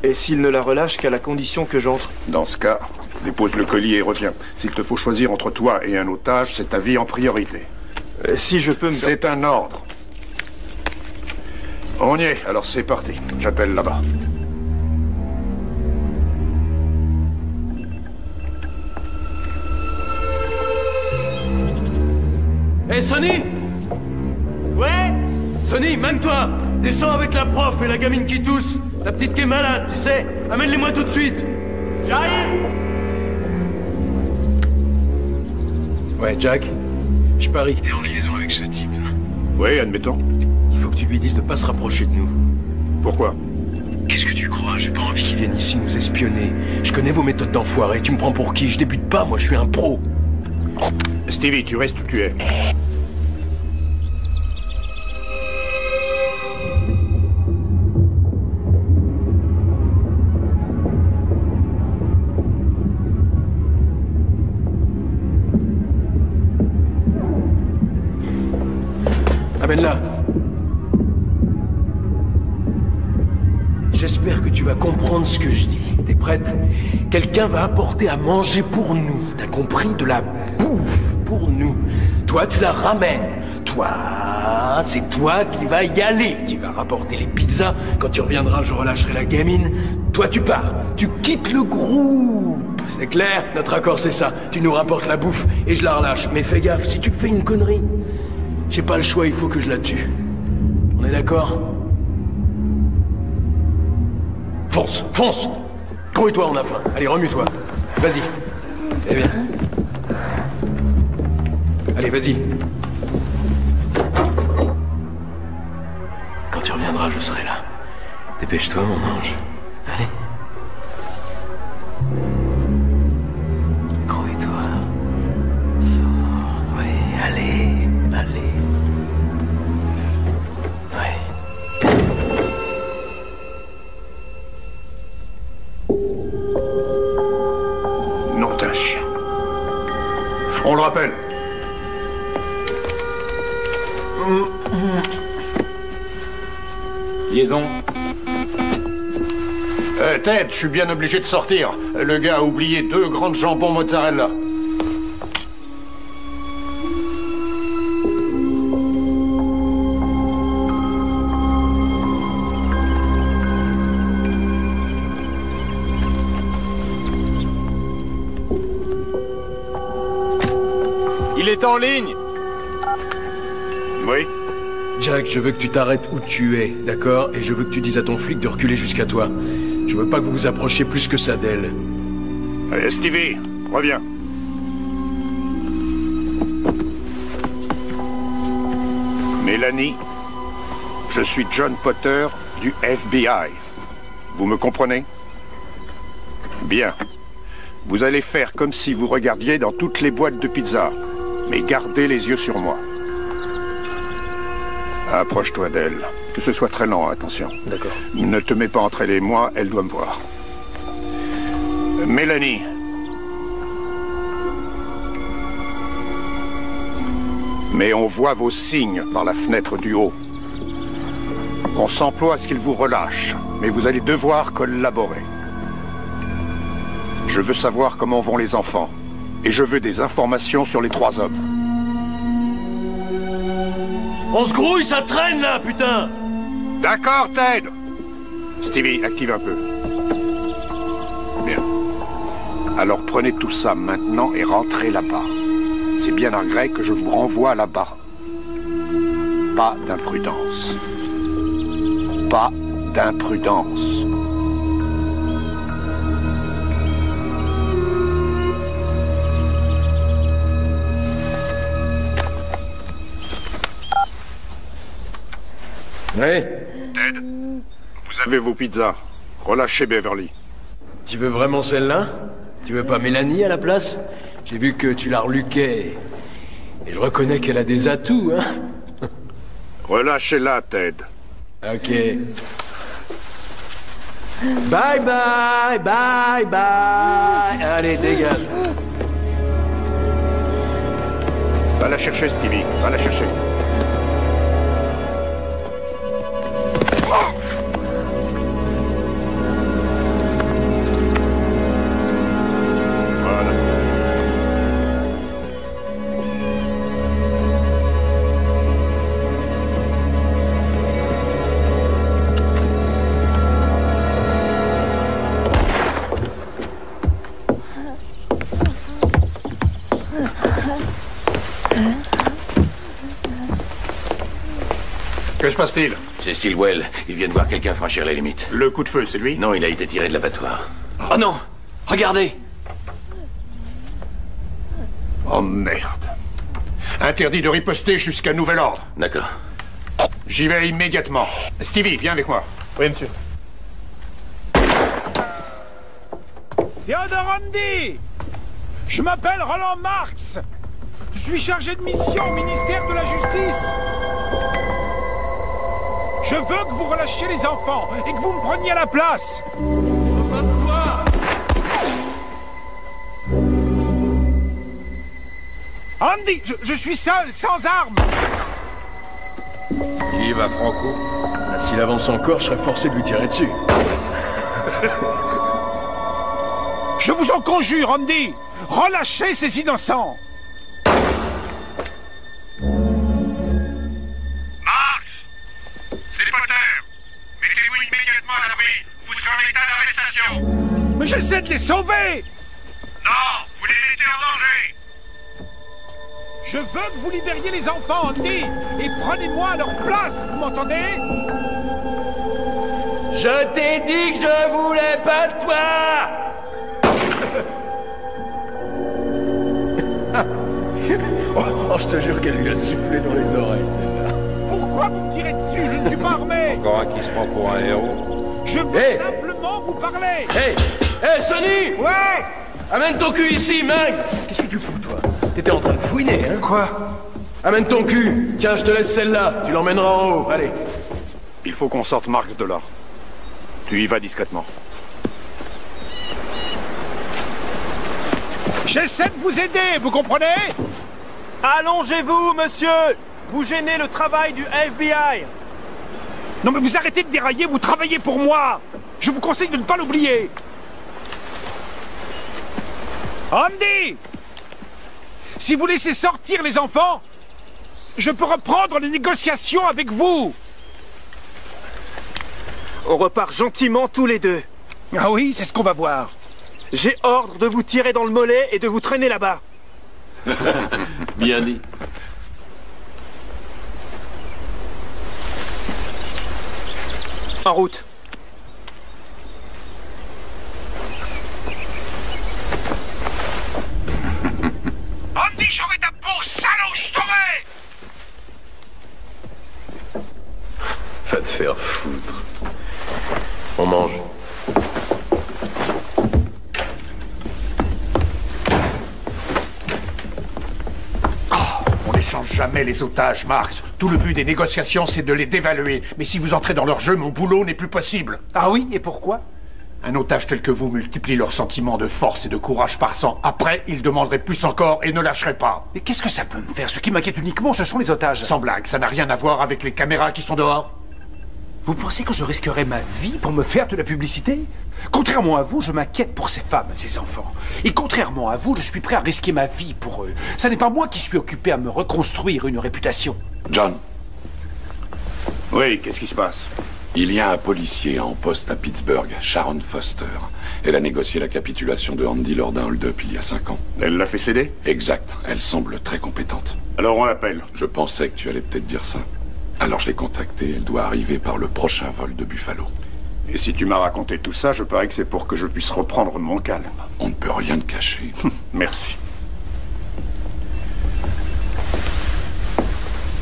Et s'il ne la relâche qu'à la condition que j'entre? Dans ce cas, dépose le collier et reviens. S'il te faut choisir entre toi et un otage, c'est ta vie en priorité. Si je peux me... C'est un ordre. On y est, alors c'est parti. J'appelle là-bas. Hé, Sonny! Ouais? Sonny, mène-toi! Descends avec la prof et la gamine qui tousse. La petite qui est malade, tu sais. Amène-les-moi tout de suite. J'arrive! Ouais, Jack, je parie. T'es en liaison avec ce type. Oui, admettons. Il faut que tu lui dises de pas se rapprocher de nous. Pourquoi? Qu'est-ce que tu crois? J'ai pas envie Qu'ils viennent ici nous espionner. Je connais vos méthodes d'enfoiré. Tu me prends pour qui? Je débute pas, moi, je suis un pro. Stevie, tu restes où tu es. Amène-la. J'espère que tu vas comprendre ce que je dis. T'es prête? Quelqu'un va apporter à manger pour nous. T'as compris? De la bouffe pour nous. Toi, tu la ramènes. Toi, c'est toi qui vas y aller. Tu vas rapporter les pizzas. Quand tu reviendras, je relâcherai la gamine. Toi, tu pars. Tu quittes le groupe. C'est clair? Notre accord, c'est ça. Tu nous rapportes la bouffe et je la relâche. Mais fais gaffe, si tu fais une connerie, j'ai pas le choix, il faut que je la tue. On est d'accord? Fonce, fonce! Grouille-toi, on a faim. Allez, remue-toi. Vas-y. Eh bien. Allez, vas-y. Quand tu reviendras, je serai là. Dépêche-toi, mon ange. Allez. Grouille-toi. Sors. Oui, allez. Allez. Ouais. Nom d'un chien. On le rappelle. Liaison. Ted, je suis bien obligé de sortir. Le gars a oublié 2 grandes jambons mozzarella. Il est en ligne. Oui. Jack, je veux que tu t'arrêtes où tu es, d'accord? Et je veux que tu dises à ton flic de reculer jusqu'à toi. Je veux pas que vous vous approchiez plus que ça d'elle. Allez, Stevie, reviens. Mélanie, je suis John Potter du FBI. Vous me comprenez? Bien. Vous allez faire comme si vous regardiez dans toutes les boîtes de pizza. Mais gardez les yeux sur moi. Approche-toi d'elle. Que ce soit très lent, attention. D'accord. Ne te mets pas entre elle et moi, elle doit me voir. Mélanie. Mais on voit vos signes par la fenêtre du haut. On s'emploie à ce qu'il vous relâche, mais vous allez devoir collaborer. Je veux savoir comment vont les enfants. Et je veux des informations sur les 3 hommes. On se grouille, ça traîne là, putain! D'accord, Ted! Stevie, active un peu. Bien. Alors prenez tout ça maintenant et rentrez là-bas. C'est bien un grec que je vous renvoie là-bas. Pas d'imprudence. Pas d'imprudence. Ouais? Ted, vous avez vos pizzas. Relâchez Beverly. Tu veux vraiment celle-là? Tu veux pas Mélanie à la place? J'ai vu que tu la reluquais. Et je reconnais qu'elle a des atouts, hein? Relâchez-la, Ted. Ok. Bye bye, bye bye. Allez, dégage. Va la chercher, Stevie. Va la chercher. se passe-t-il? C'est Stilwell. Il vient de voir quelqu'un franchir les limites. Le coup de feu, c'est lui? Non, il a été tiré de l'abattoir. Oh non! Regardez! Oh merde. Interdit de riposter jusqu'à nouvel ordre. D'accord. J'y vais immédiatement. Stevie, viens avec moi. Oui, monsieur. Theodore Andy! Je m'appelle Roland Marx. Je suis chargé de mission au ministère de la Justice. Je veux que vous relâchiez les enfants et que vous me preniez à la place. Andy, je suis seul, sans armes. Il y va, Franco. S'il avance encore, je serais forcé de lui tirer dessus. Je vous en conjure, Andy. Relâchez ces innocents. Marx! C'est Potter! Mettez-vous immédiatement à l'abri. Vous serez en état d'arrestation. Mais j'essaie de les sauver. Non, vous les mettez en danger. Je veux que vous libériez les enfants, Andy. Et prenez-moi à leur place, vous m'entendez? Je t'ai dit que je voulais pas de toi! Oh, je te jure qu'elle lui a sifflé dans les oreilles, celle-là. Pourquoi vous me tirez dessus? Je ne suis pas armé. Encore un qui se prend pour un héros. Je veux simplement vous parler. Hey, Sonny! Ouais! Amène ton cul ici, Meg! Qu'est-ce que tu fous, toi? T'étais en train de fouiner, hein? Quoi? Amène ton cul! Tiens, je te laisse celle-là. Tu l'emmèneras en haut. Allez. Il faut qu'on sorte Marx de là. Tu y vas discrètement. J'essaie de vous aider, vous comprenez? Allongez-vous, monsieur! Vous gênez le travail du FBI! Non mais vous arrêtez de dérailler, vous travaillez pour moi! Je vous conseille de ne pas l'oublier! Andy! Si vous laissez sortir les enfants, je peux reprendre les négociations avec vous! On repart gentiment tous les deux. Ah oui, c'est ce qu'on va voir. J'ai ordre de vous tirer dans le mollet et de vous traîner là-bas. Bien dit. En route. Andy, j'aurai ta peau, salaud, je t'aurai! Va te faire foutre. On mange. On n'échange jamais les otages, Marx. Tout le but des négociations, c'est de les dévaluer. Mais si vous entrez dans leur jeu, mon boulot n'est plus possible. Ah oui, et pourquoi? Un otage tel que vous multiplie leurs sentiments de force et de courage par 100. Après, il demanderait plus encore et ne lâcherait pas. Mais qu'est-ce que ça peut me faire? Ce qui m'inquiète uniquement, ce sont les otages. Sans blague, ça n'a rien à voir avec les caméras qui sont dehors. Vous pensez que je risquerais ma vie pour me faire de la publicité? Contrairement à vous, je m'inquiète pour ces femmes, ces enfants. Et contrairement à vous, je suis prêt à risquer ma vie pour eux. Ça n'est pas moi qui suis occupé à me reconstruire une réputation. John. Oui, qu'est-ce qui se passe? Il y a un policier en poste à Pittsburgh, Sharon Foster. Elle a négocié la capitulation de Andy lors d'un hold-up il y a 5 ans. Elle l'a fait céder? Exact. Elle semble très compétente. Alors on l'appelle. Je pensais que tu allais peut-être dire ça. Alors je l'ai contactée. Elle doit arriver par le prochain vol de Buffalo. Et si tu m'as raconté tout ça, je parie que c'est pour que je puisse reprendre mon calme. On ne peut rien te cacher. Merci.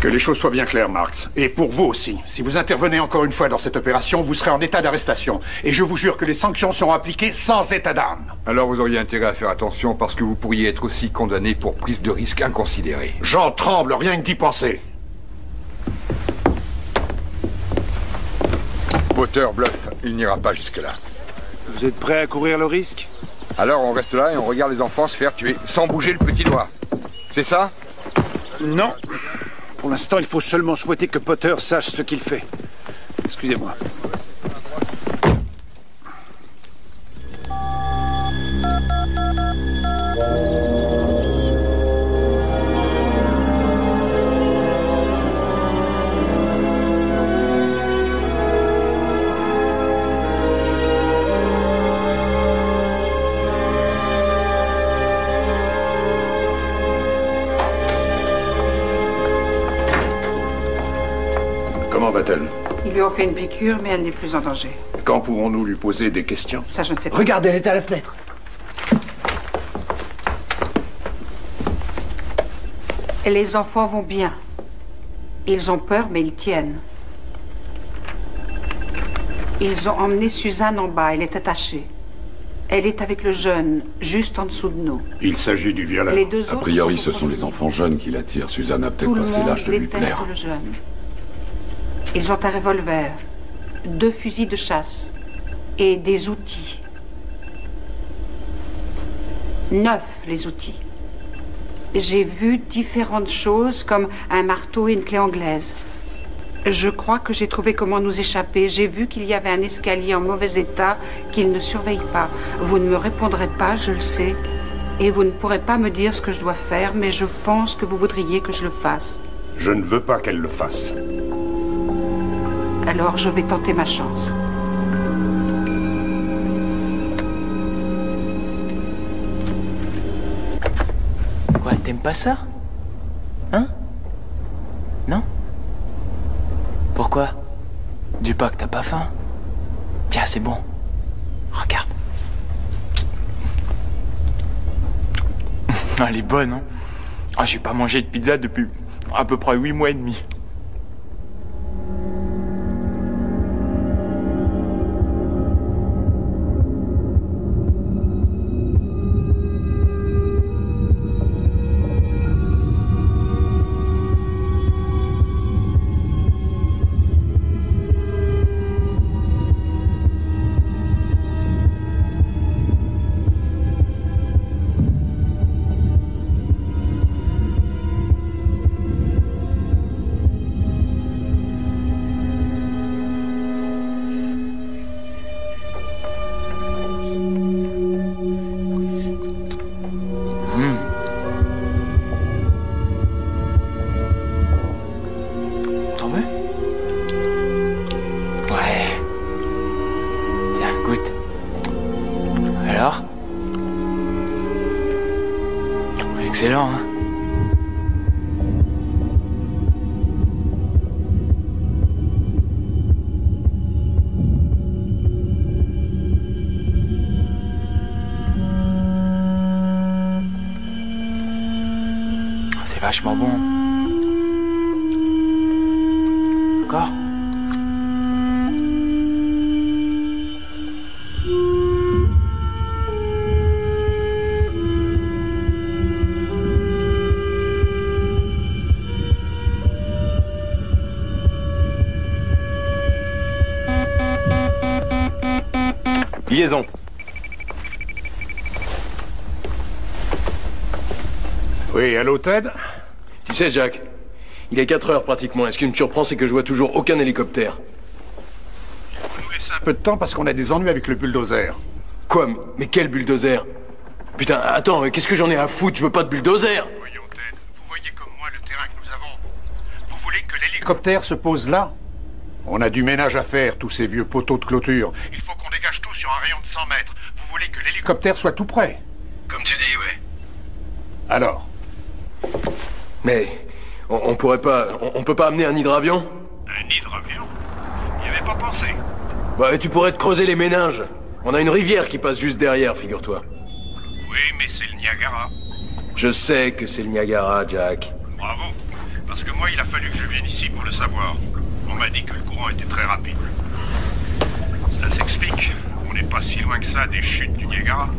Que les choses soient bien claires, Marx. Et pour vous aussi. Si vous intervenez encore une fois dans cette opération, vous serez en état d'arrestation. Et je vous jure que les sanctions seront appliquées sans état d'âme. Alors vous auriez intérêt à faire attention parce que vous pourriez être aussi condamné pour prise de risque inconsidérée. J'en tremble, rien que d'y penser. Potter bluffe, il n'ira pas jusque-là. Vous êtes prêt à courir le risque? Alors on reste là et on regarde les enfants se faire tuer, sans bouger le petit doigt. C'est ça? Non. Pour l'instant, il faut seulement souhaiter que Potter sache ce qu'il fait. Excusez-moi. va-t-elle? Ils lui ont fait une piqûre, mais elle n'est plus en danger. Quand pourrons-nous lui poser des questions? Ça, je ne sais pas. Regardez, elle est à la fenêtre. Les enfants vont bien. Ils ont peur, mais ils tiennent. Ils ont emmené Suzanne en bas. Elle est attachée. Elle est avec le jeune, juste en dessous de nous. Il s'agit du violeur. Les deux A autres priori, sont ce sont les enfants jeunes qui l'attirent. Suzanne a Tout peut-être le passé monde l'âge de lui déteste plaire. le jeune. Ils ont un revolver, 2 fusils de chasse et des outils. 9, les outils. J'ai vu différentes choses comme un marteau et une clé anglaise. Je crois que j'ai trouvé comment nous échapper. J'ai vu qu'il y avait un escalier en mauvais état qu'ils ne surveillent pas. Vous ne me répondrez pas, je le sais. Et vous ne pourrez pas me dire ce que je dois faire, mais je pense que vous voudriez que je le fasse. Je ne veux pas qu'elle le fasse. Alors je vais tenter ma chance. Quoi, t'aimes pas ça? Hein? Non? Pourquoi? Dis pas que t'as pas faim. Tiens, c'est bon. Regarde. Ah, elle est bonne, hein? Ah, j'ai pas mangé de pizza depuis à peu près 8 mois et demi. Excellent, hein? C'est vachement bon. Encore? Liaison. Oui, allô, Ted? Tu sais, Jack, il est 4 heures pratiquement. Et ce qui me surprend, c'est que je vois toujours aucun hélicoptère. Un peu de temps parce qu'on a des ennuis avec le bulldozer. Quoi? Mais quel bulldozer? Putain, attends, qu'est-ce que j'en ai à foutre? Je veux pas de bulldozer! Voyons, Ted, vous voyez comme moi le terrain que nous avons. Vous voulez que L'hélicoptère se pose là? On a du ménage à faire, tous ces vieux poteaux de clôture. Il faut qu'on dégage tout sur un rayon de 100 mètres. Vous voulez que L'hélicoptère soit tout près. Comme tu dis, ouais. Alors? Mais on pourrait pas... On peut pas amener un hydravion? Un hydravion? N'y avait pas pensé. Bah, tu pourrais te creuser les méninges. On a une rivière qui passe juste derrière, figure-toi. Oui, mais c'est le Niagara. Je sais que c'est le Niagara, Jack. Bravo. Parce que moi, il a fallu que je vienne ici pour le savoir. On m'a dit que le courant était très rapide. Ça s'explique. On n'est pas si loin que ça des chutes du Niagara.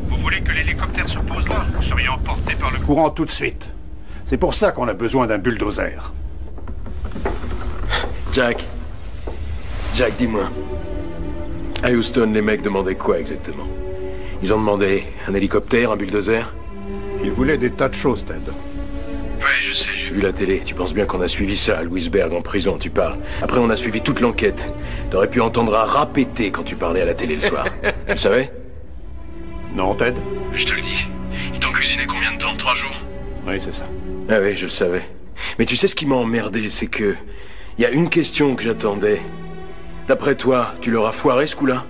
Vous voulez que l'hélicoptère se pose là? Vous seriez emporté par le courant tout de suite. C'est pour ça qu'on a besoin d'un bulldozer. Jack, dis-moi. À Houston, les mecs demandaient quoi exactement? Ils ont demandé un hélicoptère, un bulldozer? Ils voulaient des tas de choses, Ted. Ouais, je sais, J'ai vu la télé. Tu penses bien qu'on a suivi ça à Louisberg en prison, tu parles. Après, on a suivi toute l'enquête. T'aurais pu entendre un rat péter quand tu parlais à la télé le soir. Tu le savais? Non, Ted? Je te le dis. Ils t'ont cuisiné combien de temps? 3 jours? Oui, c'est ça. Ah oui, je le savais. Mais tu sais ce qui m'a emmerdé, c'est que... Il y a une question que j'attendais. D'après toi, tu leur as foiré ce coup-là?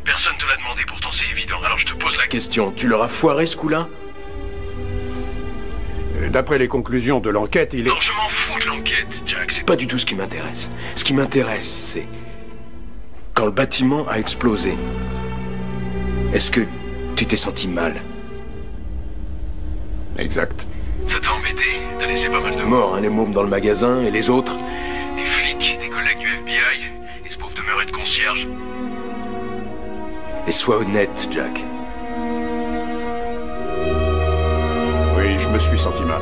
Personne te l'a demandé, pourtant c'est évident. Alors je te pose la question. Tu leur as foiré ce coup-là? D'après les conclusions de l'enquête, il est... Non, je m'en fous de l'enquête, Jack. C'est pas du tout ce qui m'intéresse. Ce qui m'intéresse, c'est... Quand le bâtiment a explosé, est-ce que tu t'es senti mal? Exact. Ça t'a embêté? T'as laissé pas mal de Mort, hein, les mômes dans le magasin, et les autres? Des flics, des collègues du FBI, et ce pauvre demeuré de concierge. Et sois honnête, Jack. Oui, je me suis senti mal.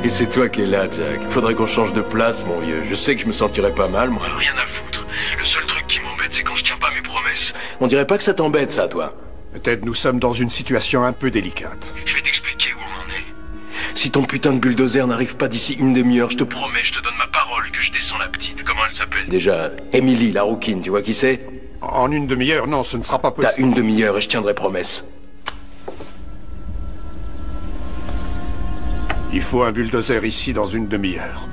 Et c'est toi qui es là, Jack. Faudrait qu'on change de place, mon vieux. Je sais que je me sentirais pas mal, moi. Rien à foutre. Le seul truc qui m'embête, c'est quand je tiens pas mes promesses. On dirait pas que ça t'embête, ça, toi. Ted, nous sommes dans une situation un peu délicate. Je vais t'expliquer où on en est. Si ton putain de bulldozer n'arrive pas d'ici une demi-heure, je te Promets, je te donne ma parole que je descends la petite. Comment elle s'appelle? Déjà, Emily, la rouquine, tu vois qui c'est? En une demi-heure, non, ce ne sera pas possible. T'as une demi-heure et je tiendrai promesse. Il faut un bulldozer ici dans une demi-heure.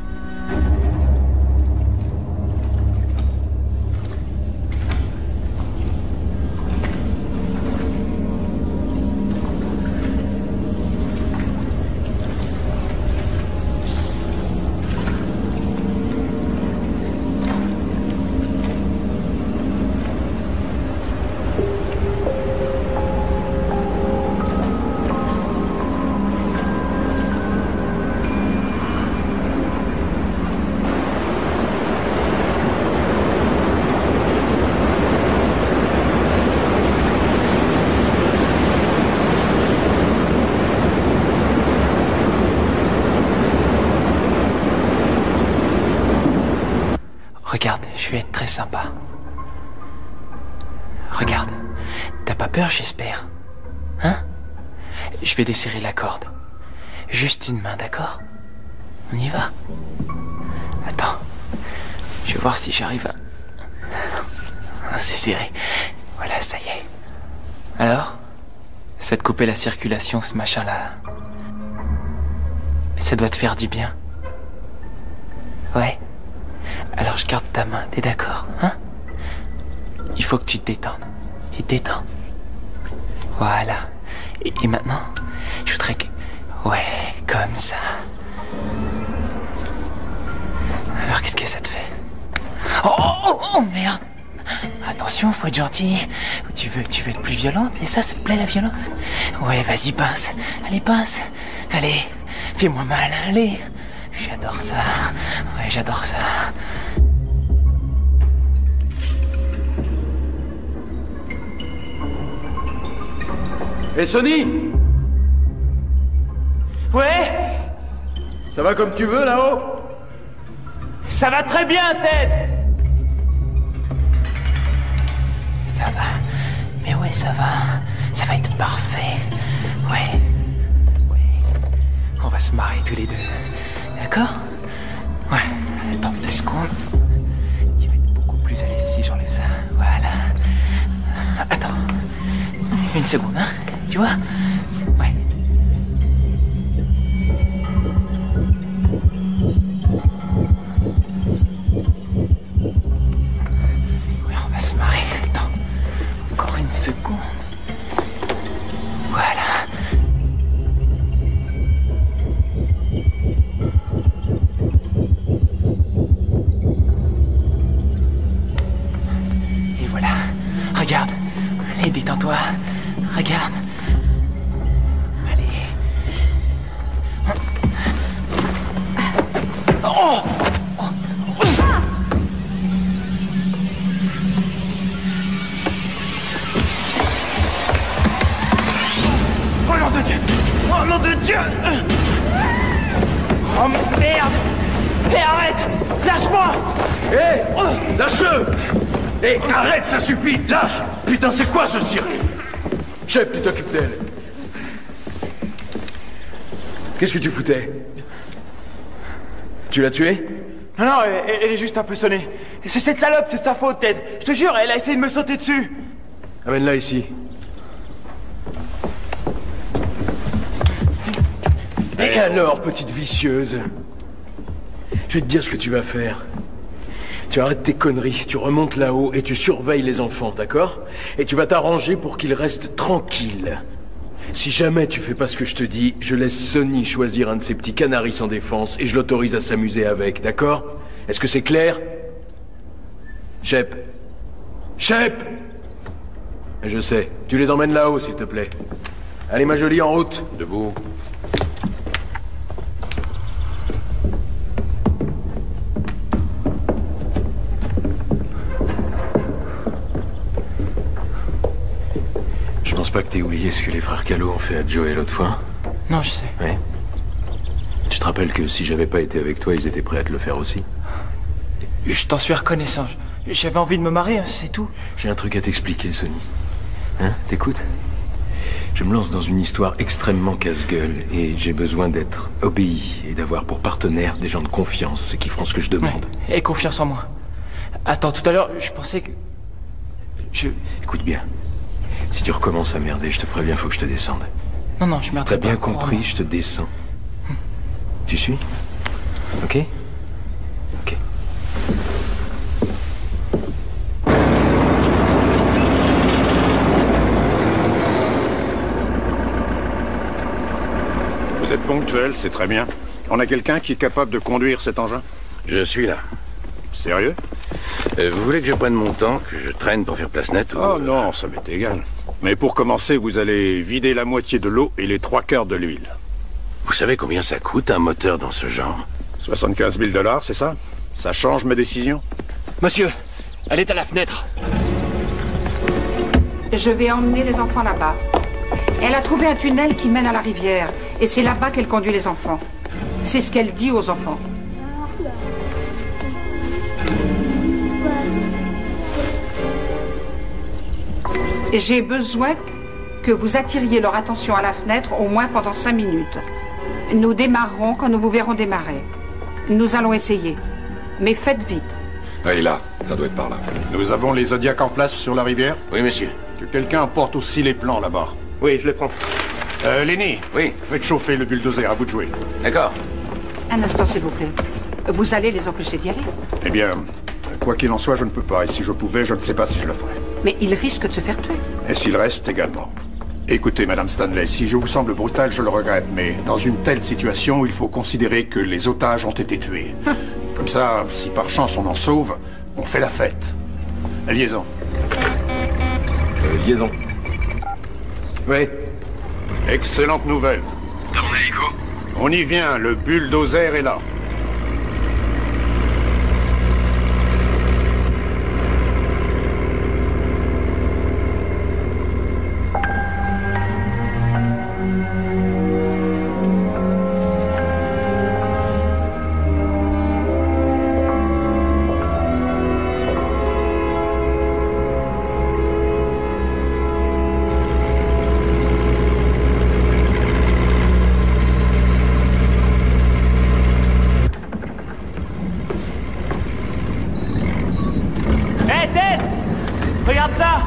Regarde, je vais être très sympa. Regarde, t'as pas peur, j'espère? Hein? Je vais desserrer la corde. Juste une main, d'accord? On y va? Attends, je vais voir si j'arrive à... Ah, c'est serré. Voilà, ça y est. Alors? Ça te coupait la circulation, ce machin-là? Ça doit te faire du bien? Ouais? Alors je garde ta main, t'es d'accord, hein? Il faut que tu te détendes. Tu te détends. Voilà. Et maintenant, je voudrais que... Ouais, comme ça. Alors qu'est-ce que ça te fait? Oh, merde! Attention, faut être gentil. Tu veux être plus violente? Et ça te plaît la violence? Ouais, vas-y, pince. Allez, pince. Allez, fais-moi mal, allez. J'adore ça. Ouais, j'adore ça. Hé, Sonny! Ouais? Ça va comme tu veux, là-haut? Ça va très bien, Ted! Ça va. Mais ouais, ça va. Ça va être parfait. Ouais. On va se marrer tous les deux. D'accord? Ouais. Attends 2 secondes. Tu vas être beaucoup plus à l'aise si j'enlève ça. Voilà. Attends. 1 seconde, hein? Tu vois? Ouais. Ouais, on va se marrer. Attends. Encore 1 seconde. Voilà. Et voilà. Regarde. Allez, détends-toi. Regarde. Allez. Oh! Oh nom de Dieu! Oh nom de Dieu! Oh merde! Hé, arrête! Lâche-moi! Hé! Lâche-le! Hé, arrête, ça suffit! Lâche! Putain, c'est quoi ce cirque? Chef, tu t'occupes d'elle. Qu'est-ce que tu foutais? Tu l'as tuée? Non, elle est juste un peu sonnée. C'est cette salope, c'est sa faute, Ted. Je te jure, elle a essayé de me sauter dessus. Amène-la ici. Et alors, petite vicieuse? Je vais te dire ce que tu vas faire. Tu arrêtes tes conneries, tu remontes là-haut et tu surveilles les enfants, d'accord? Et tu vas t'arranger pour qu'ils restent tranquilles. Si jamais tu fais pas ce que je te dis, je laisse Sonny choisir un de ces petits canaris sans défense et je l'autorise à s'amuser avec, d'accord? Est-ce que c'est clair? Shep. Shep! Je sais. Tu les emmènes là-haut, s'il te plaît. Allez, ma jolie, en route. Debout. Je pense pas que t'aies oublié ce que les frères Kahlo ont fait à Joey l'autre fois. Non, je sais. Ouais. Tu te rappelles que si j'avais pas été avec toi, ils étaient prêts à te le faire aussi? Je t'en suis reconnaissant. J'avais envie de me marier, c'est tout. J'ai un truc à t'expliquer, Sonny. Hein? T'écoutes? Je me lance dans une histoire extrêmement casse-gueule et j'ai besoin d'être obéi et d'avoir pour partenaire des gens de confiance qui feront ce que je demande. Ouais. Et confiance en moi. Attends, tout à l'heure, je pensais que... Écoute bien. Si tu recommences à merder, je te préviens, faut que je te descende. Non, je merderai pas. T'as bien compris, je te descends. Tu suis? Ok? Ok. Vous êtes ponctuel, c'est très bien. On a quelqu'un qui est capable de conduire cet engin? Je suis là. Sérieux? Vous voulez que je prenne mon temps, que je traîne pour faire place nette ou... Oh non, ça m'est égal. Mais pour commencer, vous allez vider la moitié de l'eau et les 3/4 de l'huile. Vous savez combien ça coûte un moteur dans ce genre? 75 000 $, c'est ça? Ça change ma décision? Monsieur, elle est à la fenêtre. Je vais emmener les enfants là-bas. Elle a trouvé un tunnel qui mène à la rivière. Et c'est là-bas qu'elle conduit les enfants. C'est ce qu'elle dit aux enfants. J'ai besoin que vous attiriez leur attention à la fenêtre au moins pendant 5 minutes. Nous démarrerons quand nous vous verrons démarrer. Nous allons essayer. Mais faites vite. Là, ça doit être par là. Nous avons les Zodiacs en place sur la rivière? Oui, monsieur. Que quelqu'un apporte aussi les plans là-bas. Oui, je les prends. Lenny. Oui. Faites chauffer le bulldozer, à vous de jouer. D'accord. Un instant, s'il vous plaît. Vous allez les empêcher d'y aller? Eh bien, quoi qu'il en soit, je ne peux pas. Et si je pouvais, je ne sais pas si je le ferais. Mais ils risquent de se faire tuer. Et s'il reste également. Écoutez, Madame Stanley, si je vous semble brutal, je le regrette, mais dans une telle situation, il faut considérer que les otages ont été tués. Comme ça, si par chance on en sauve, on fait la fête. La liaison. Liaison. Oui. Excellente nouvelle. T'as mon hélico? On y vient, le bulldozer est là. Regarde ça!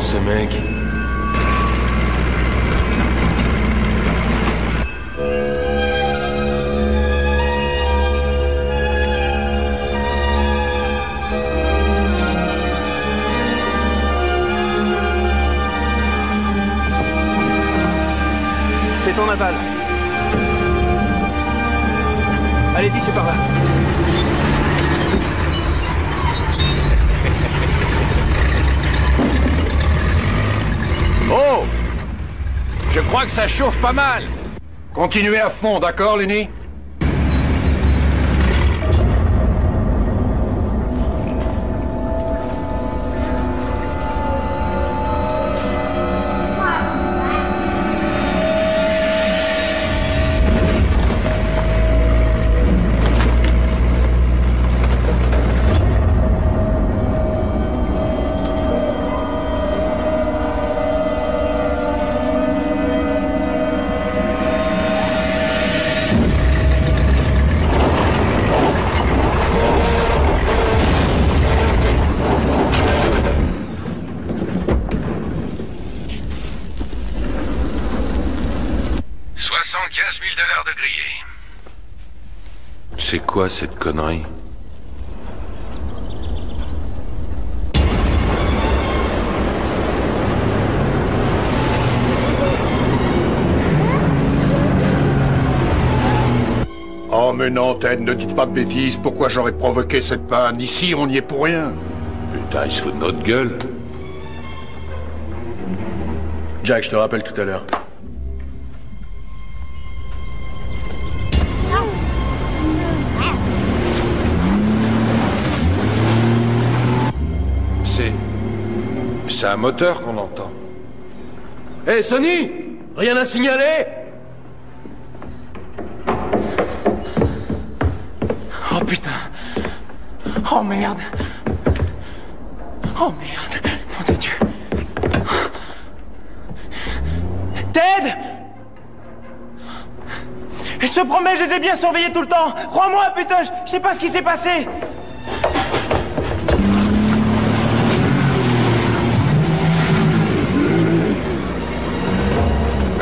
Ce mec. en aval. Allez-y, c'est par là. Oh! Je crois que ça chauffe pas mal. Continuez à fond, d'accord, Lenny? $75 000 de grillé. C'est quoi cette connerie? Oh mais non, Ted, ne dites pas de bêtises. Pourquoi j'aurais provoqué cette panne? Ici, on n'y est pour rien. Putain, il se fout de notre gueule. Jack, je te rappelle tout à l'heure. C'est un moteur qu'on entend. Hé, hey, Sonny! Rien à signaler? Oh putain! Oh merde! Oh merde! Nom de Dieu! Ted! Je te promets, je les ai bien surveillés tout le temps! Crois-moi, putain, je sais pas ce qui s'est passé!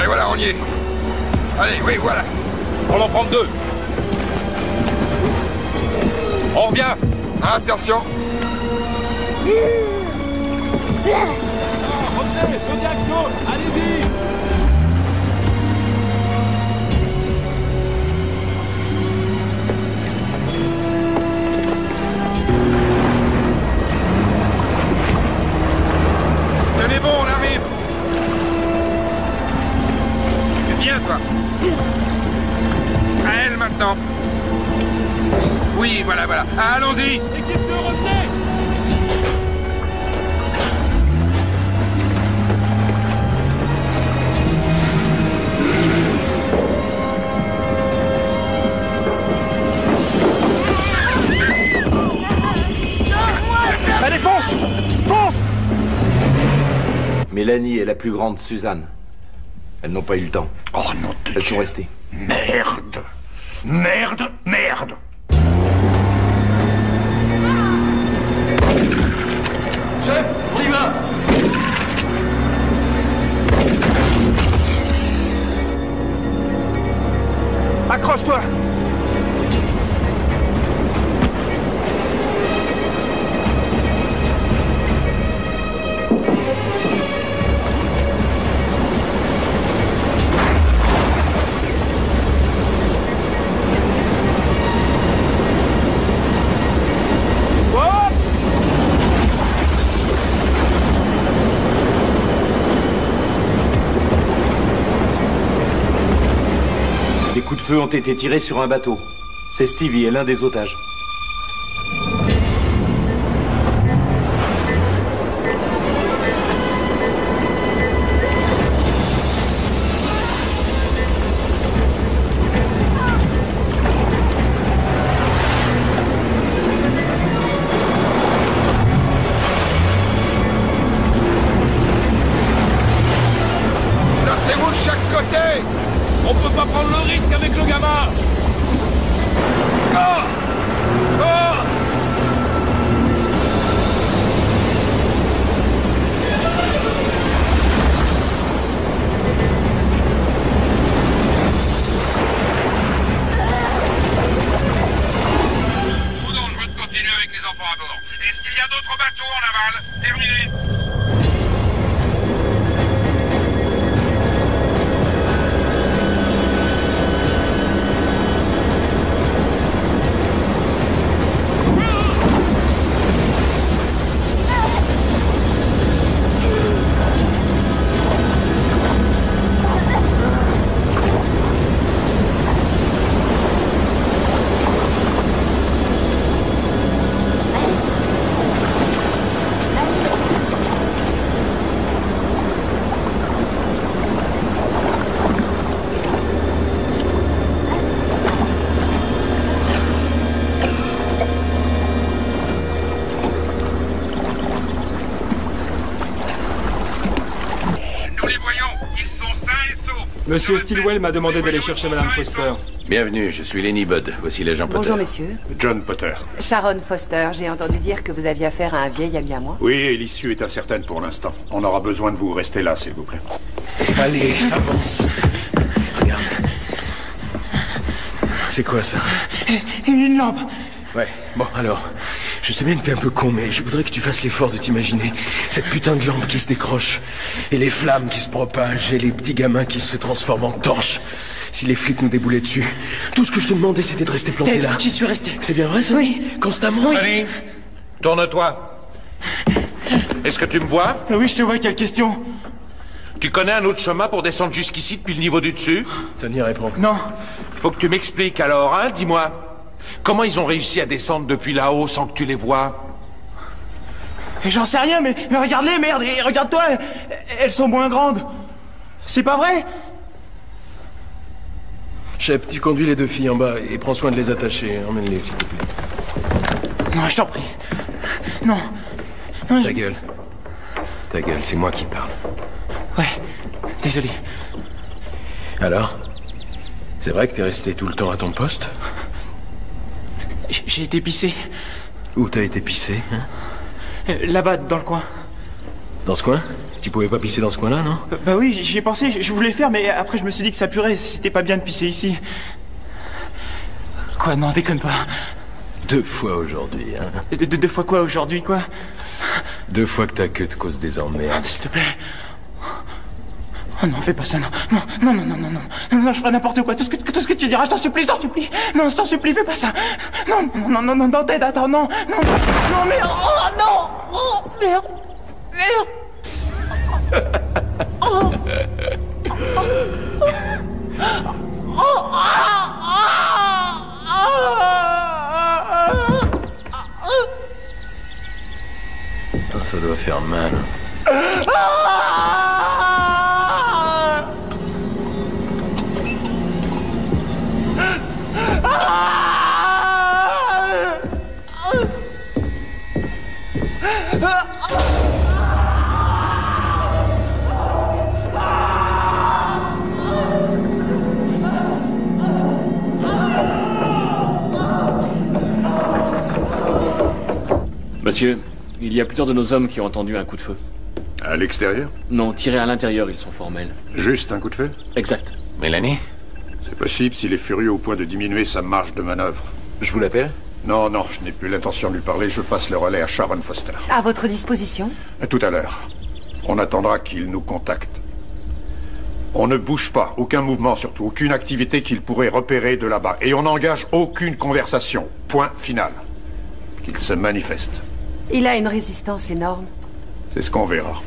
Et voilà, on y est. Allez, oui, voilà. On en prend deux. On revient. Attention. Revenez, Zodiac, go, allez-y. Tenez bon, on arrive. Viens, toi. À elle, maintenant. Oui, voilà, voilà. Allons-y. Équipe 2, revenez. Allez, fonce! Fonce! Mélanie est la plus grande Suzanne. Elles n'ont pas eu le temps. Oh non, elles sont restées. Merde! Merde! Merde! Chef, on y va! Accroche-toi! Des coups de feu ont été tirés sur un bateau. C'est Stevie et l'un des otages. Placez-vous de chaque côté. On peut pas prendre le risque avec le gamin. Oh! Oh! Woodon, je veux continuer avec les enfants à bord. Est-ce qu'il y a d'autres bateaux en aval? Terminé. Monsieur Stilwell m'a demandé d'aller chercher Madame Foster. Bienvenue, je suis Lenny Budd. Voici l'agent Potter. Bonjour, messieurs. John Potter. Sharon Foster, j'ai entendu dire que vous aviez affaire à un vieil ami à moi. Oui, et l'issue est incertaine pour l'instant. On aura besoin de vous. Restez là, s'il vous plaît. Allez, avance. Regarde. C'est quoi ça? Une lampe. Ouais, bon, alors... Je sais bien que t'es un peu con, mais je voudrais que tu fasses l'effort de t'imaginer cette putain de lampe qui se décroche, et les flammes qui se propagent, et les petits gamins qui se transforment en torches. Si les flics nous déboulaient dessus, tout ce que je te demandais, c'était de rester planté là. J'y suis resté. C'est bien vrai, ça? Oui. Constamment? Sonny, tourne-toi. Est-ce que tu me vois? Oui, je te vois, quelle question? Tu connais un autre chemin pour descendre jusqu'ici depuis le niveau du dessus? Sonny répond. Non. Il faut que tu m'expliques alors, hein, dis-moi. Comment ils ont réussi à descendre depuis là-haut sans que tu les vois? J'en sais rien, mais regarde-les, merde, et regarde-toi, elles sont moins grandes. C'est pas vrai? Shep, tu conduis les deux filles en bas et prends soin de les attacher. Emmène-les, s'il te plaît. Non, je t'en prie. Non. Non, Ta gueule. Ta gueule, c'est moi qui parle. Ouais, désolé. Alors? C'est vrai que t'es resté tout le temps à ton poste? J'ai été pissé. Où t'as été pissé, hein? Là-bas, dans le coin. Dans ce coin? Tu pouvais pas pisser dans ce coin-là, non? Bah oui, j'y ai pensé, je voulais le faire, mais après je me suis dit que ça puerait, c'était pas bien de pisser ici. Quoi, non, déconne pas. 2 fois aujourd'hui, hein? 2 fois quoi aujourd'hui, quoi? 2 fois que ta queue te cause des emmerdes. S'il te plaît. Oh non, fais pas ça, non. Non, je ferai n'importe quoi. Tout ce que tu diras, je t'en supplie. Non, je t'en supplie, fais pas ça. Non, Ted, attends, non, merde. Oh, non. Oh, merde. Oh. Ça doit faire mal. Monsieur, il y a plusieurs de nos hommes qui ont entendu un coup de feu. À l'extérieur? Non, tirés à l'intérieur, ils sont formels. Juste un coup de feu? Exact. Mélanie? C'est possible s'il est furieux au point de diminuer sa marge de manœuvre. Je vous l'appelle? Non, je n'ai plus l'intention de lui parler. Je passe le relais à Sharon Foster. À votre disposition. À tout à l'heure. On attendra qu'il nous contacte. On ne bouge pas, aucun mouvement surtout, aucune activité qu'il pourrait repérer de là-bas. Et on n'engage aucune conversation. Point final. Qu'il se manifeste. Il a une résistance énorme. C'est ce qu'on verra.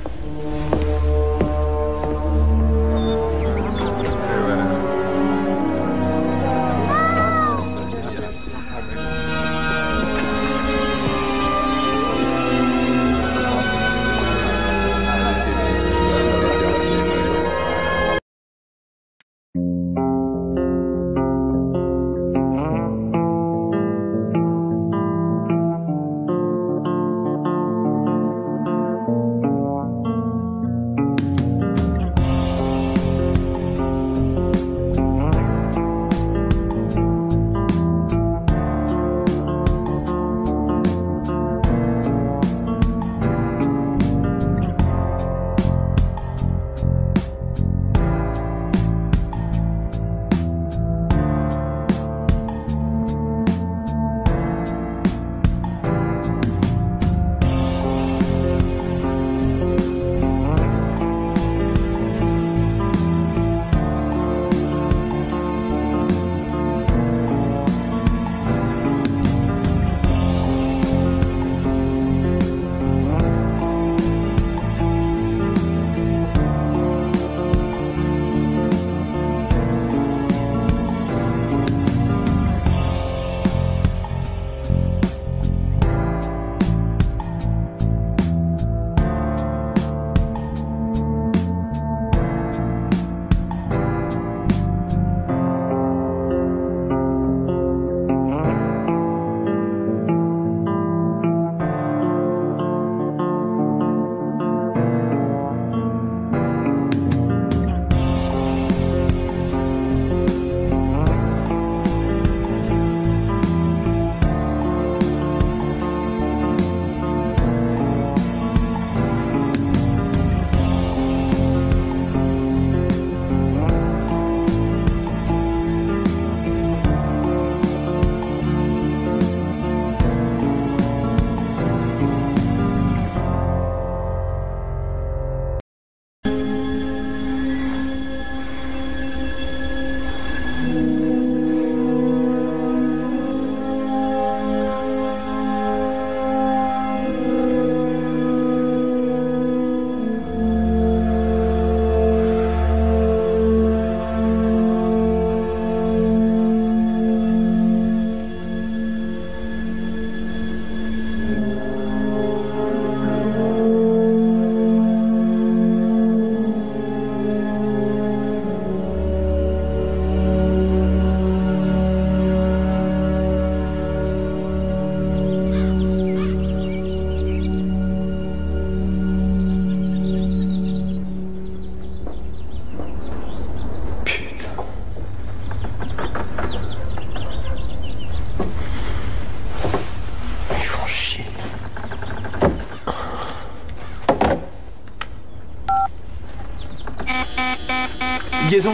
liaison.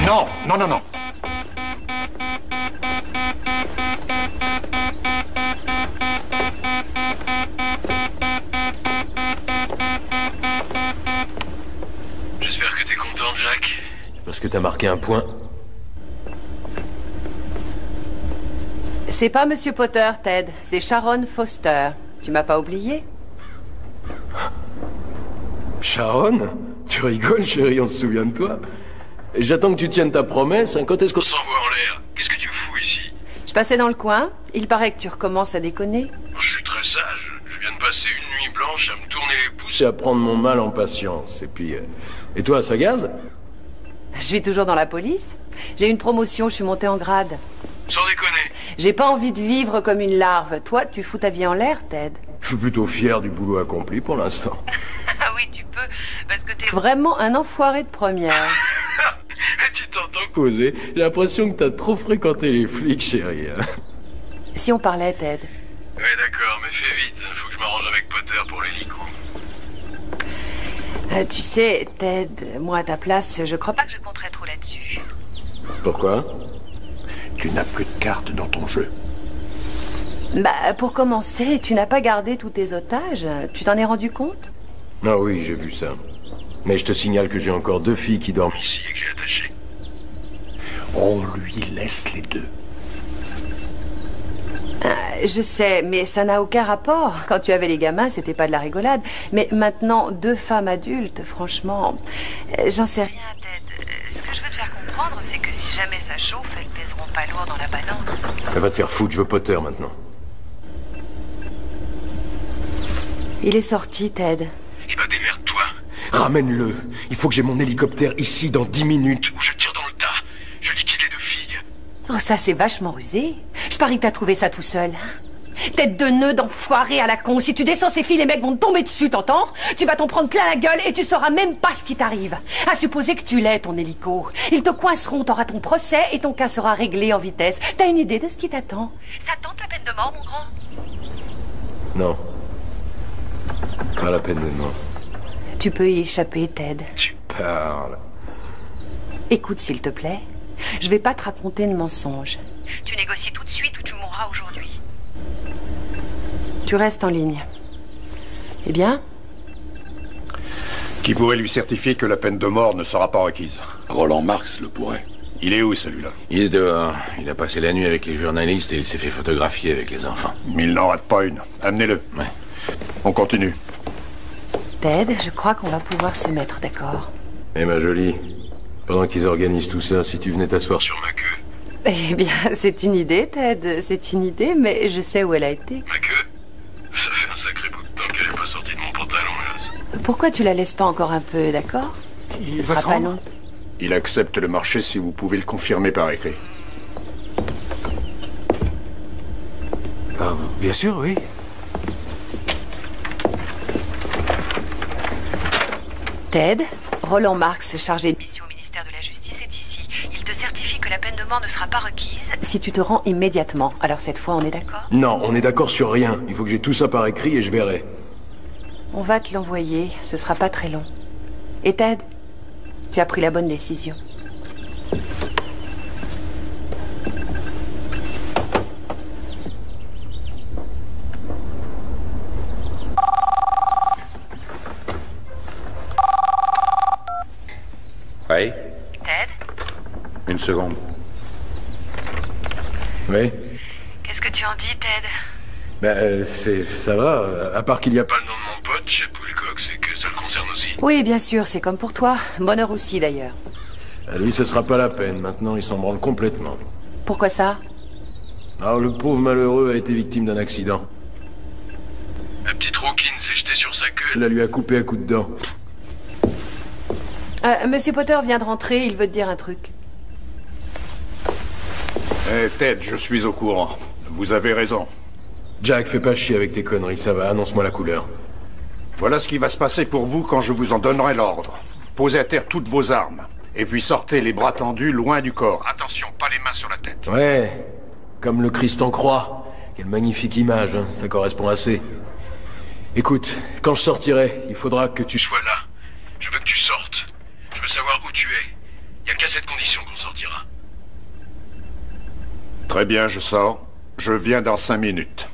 Non, non, non, non. J'espère que t'es content, Jack. Parce que t'as marqué un point. C'est pas Monsieur Potter, Ted. C'est Sharon Foster. Tu m'as pas oublié? Sharon? Tu rigoles, chérie, on se souvient de toi. J'attends que tu tiennes ta promesse, hein. Quand est-ce qu'on s'envoie en l'air? Qu'est-ce que tu fous ici? Je passais dans le coin. Il paraît que tu recommences à déconner. Je suis très sage. Je viens de passer une nuit blanche à me tourner les pouces. C'est à prendre mon mal en patience. Et puis... Et toi, ça gaze? Je suis toujours dans la police. J'ai une promotion, je suis montée en grade. Sans déconner. J'ai pas envie de vivre comme une larve. Toi, tu fous ta vie en l'air, Ted. Je suis plutôt fier du boulot accompli pour l'instant. Ah oui, tu peux, parce que t'es vraiment un enfoiré de première. Tu t'entends Causé, j'ai l'impression que t'as trop fréquenté les flics, chérie. Hein. Si on parlait, Ted. Ouais, d'accord, mais fais vite. Faut que je m'arrange avec Potter pour l'hélico. Tu sais, Ted, moi à ta place, je crois pas que je compterais trop là-dessus. Pourquoi? Tu n'as plus de cartes dans ton jeu. Bah, pour commencer, tu n'as pas gardé tous tes otages. Tu t'en es rendu compte? Ah oui, j'ai vu ça. Mais je te signale que j'ai encore 2 filles qui dorment ici et que j'ai attaché. On lui laisse les 2. Je sais, mais ça n'a aucun rapport. Quand tu avais les gamins, c'était pas de la rigolade. Mais maintenant, 2 femmes adultes, franchement, j'en sais rien, Ted. Ce que je veux te faire comprendre, c'est que si jamais ça chauffe, elles pèseront pas lourd dans la balance. Elle va te faire foutre, je veux Potter maintenant. Il est sorti, Ted. Eh ben démerde-toi. Ramène-le. Il faut que j'ai mon hélicoptère ici dans 10 minutes. Ou je tire dans le tas. Je liquide les 2 filles. Oh, ça, c'est vachement rusé. Je parie que t'as trouvé ça tout seul. Tête de nœud d'enfoiré à la con. Si tu descends ces filles, les mecs vont te tomber dessus, t'entends? Tu vas t'en prendre plein la gueule et tu sauras même pas ce qui t'arrive. À supposer que tu l'aies, ton hélico. Ils te coinceront, t'auras ton procès et ton cas sera réglé en vitesse. T'as une idée de ce qui t'attend? Ça tente la peine de mort, mon grand? Non. Pas la peine de mort. Tu peux y échapper, Ted. Tu parles. Écoute, s'il te plaît. Je vais pas te raconter de mensonges. Tu négocies tout de suite ou tu mourras aujourd'hui. Tu restes en ligne. Eh bien? Qui pourrait lui certifier que la peine de mort ne sera pas requise? Roland Marx le pourrait. Il est où, celui-là? Il est dehors. Il a passé la nuit avec les journalistes et il s'est fait photographier avec les enfants. Mais il n'en rate pas une. Amenez-le. Ouais. On continue. Ted, je crois qu'on va pouvoir se mettre d'accord. Eh ma jolie, pendant qu'ils organisent tout ça, si tu venais t'asseoir sur ma queue. Eh bien, c'est une idée, Ted. C'est une idée, mais je sais où elle a été. Ma queue? Ça fait un sacré bout de temps qu'elle est pas sortie de mon pantalon, là. Pourquoi tu la laisses pas encore un peu, d'accord? Il Ce sera pas long. Il accepte le marché si vous pouvez le confirmer par écrit. Ah, bien sûr, oui. Ted, Roland Marx, chargé de mission au ministère de la Justice, est ici. Il te certifie que la peine de mort ne sera pas requise si tu te rends immédiatement. Alors cette fois, on est d'accord? Non, on est d'accord sur rien. Il faut que j'ai tout ça par écrit et je verrai. On va te l'envoyer. Ce sera pas très long. Et Ted, tu as pris la bonne décision. Oui? Ted? Une seconde. Oui? Qu'est-ce que tu en dis, Ted? Ça va, à part qu'il y a pas le nom de mon pote, chez Poulcox, et que ça le concerne aussi. Oui, bien sûr, c'est comme pour toi. Bonheur aussi, d'ailleurs. À lui, ce sera pas la peine. Maintenant, il s'en branle complètement. Pourquoi ça? Alors, le pauvre malheureux a été victime d'un accident. La petite rouquine s'est jetée sur sa queue. La lui a coupé à coups de dents. Monsieur Potter vient de rentrer, il veut te dire un truc. Ted, je suis au courant. Vous avez raison. Jack, fais pas chier avec tes conneries, ça va, annonce-moi la couleur. Voilà ce qui va se passer pour vous quand je vous en donnerai l'ordre. Posez à terre toutes vos armes. Et puis sortez les bras tendus loin du corps. Attention, pas les mains sur la tête. Ouais, comme le Christ en croix. Quelle magnifique image, hein, ça correspond assez. Écoute, quand je sortirai, il faudra que tu sois là. Je veux que tu sortes. Je veux savoir où tu es. Y a qu'à cette condition qu'on sortira. Très bien, je sors. Je viens dans 5 minutes.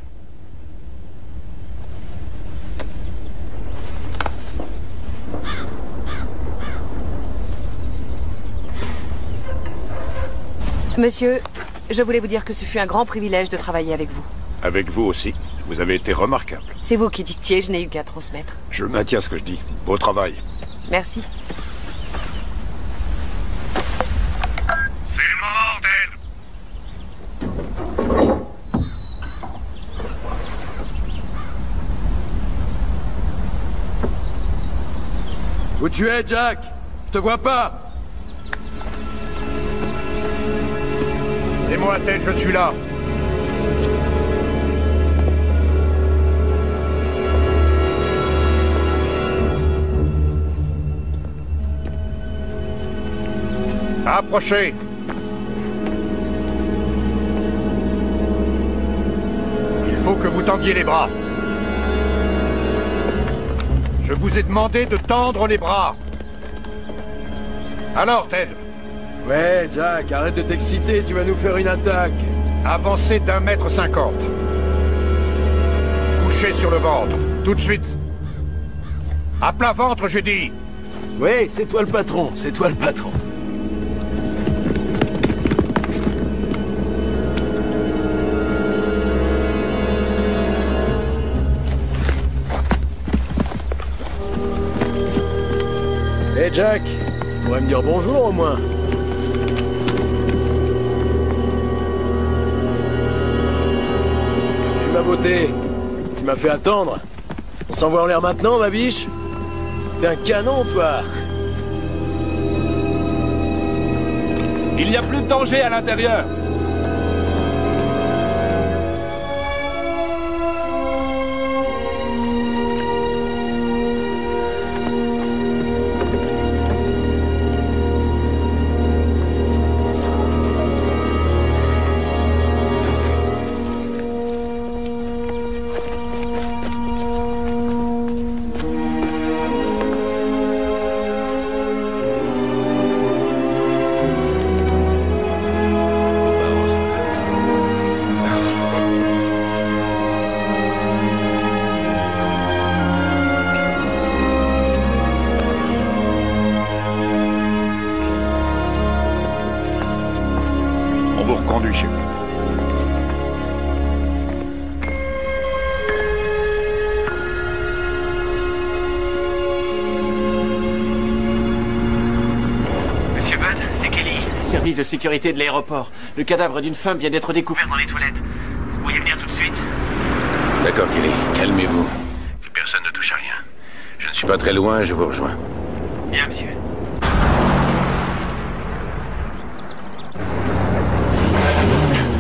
Monsieur, je voulais vous dire que ce fut un grand privilège de travailler avec vous. Avec vous aussi. Vous avez été remarquable. C'est vous qui dictiez, je n'ai eu qu'à transmettre. Je maintiens ce que je dis. Beau travail. Merci. C'est le moment, Ted. Où tu es, Jack? Je te vois pas. C'est moi, Ted, je suis là. Approchez. Il faut que vous tendiez les bras. Je vous ai demandé de tendre les bras. Alors, Ted? Ouais, Jack, arrête de t'exciter, tu vas nous faire une attaque. Avancez d'1,50 m. Couchez sur le ventre, tout de suite. À plat ventre, j'ai dit. Oui, c'est toi le patron, c'est toi le patron. Hé Jack, tu pourrais me dire bonjour au moins. Ma beauté, tu m'as fait attendre. On s'envoie en l'air maintenant, ma biche? T'es un canon, toi. Il n'y a plus de danger à l'intérieur. Conduit chez vous. Monsieur Budd, c'est Kelly. Service de sécurité de l'aéroport. Le cadavre d'une femme vient d'être découvert dans les toilettes. Vous pourriez venir tout de suite? D'accord, Kelly. Calmez-vous. Que personne ne touche à rien. Je ne suis pas très loin, je vous rejoins. Bien, monsieur.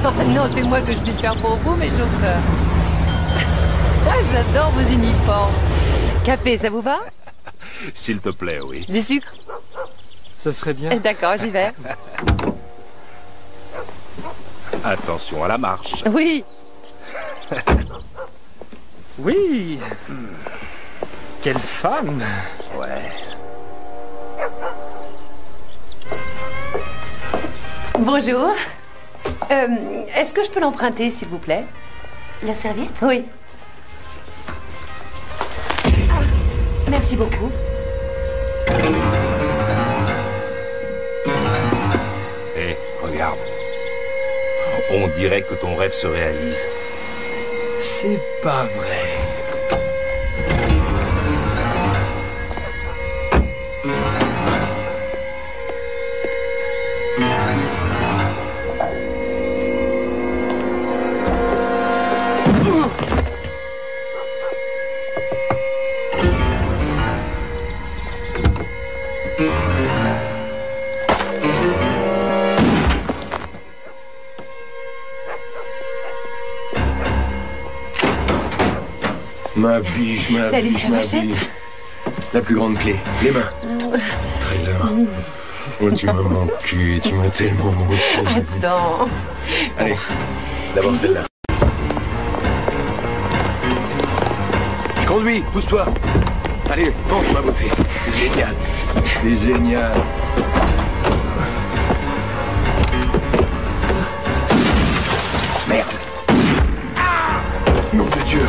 Oh non, c'est moi que je puisse faire pour vous, mes chauffeurs. Ah, j'adore vos uniformes. Café, ça vous va? S'il te plaît, oui. Du sucre? Ce serait bien. D'accord, j'y vais. Attention à la marche. Oui. Oui. Quelle femme. Ouais. Bonjour. Est-ce que je peux l'emprunter, s'il vous plaît? La serviette? Oui. Ah, merci beaucoup. Hé, regarde. On dirait que ton rêve se réalise. C'est pas vrai. Ma biche, ma Salut, biche, ça ma va, chef? biche. La plus grande clé, les mains. Trésor. Oh, tu m'as manqué, tu m'as tellement manqué. Attends. Allez, d'abord celle-là. Je conduis, pousse-toi. Allez, compte, ma beauté. C'est génial. C'est génial. Merde. Nom de Dieu.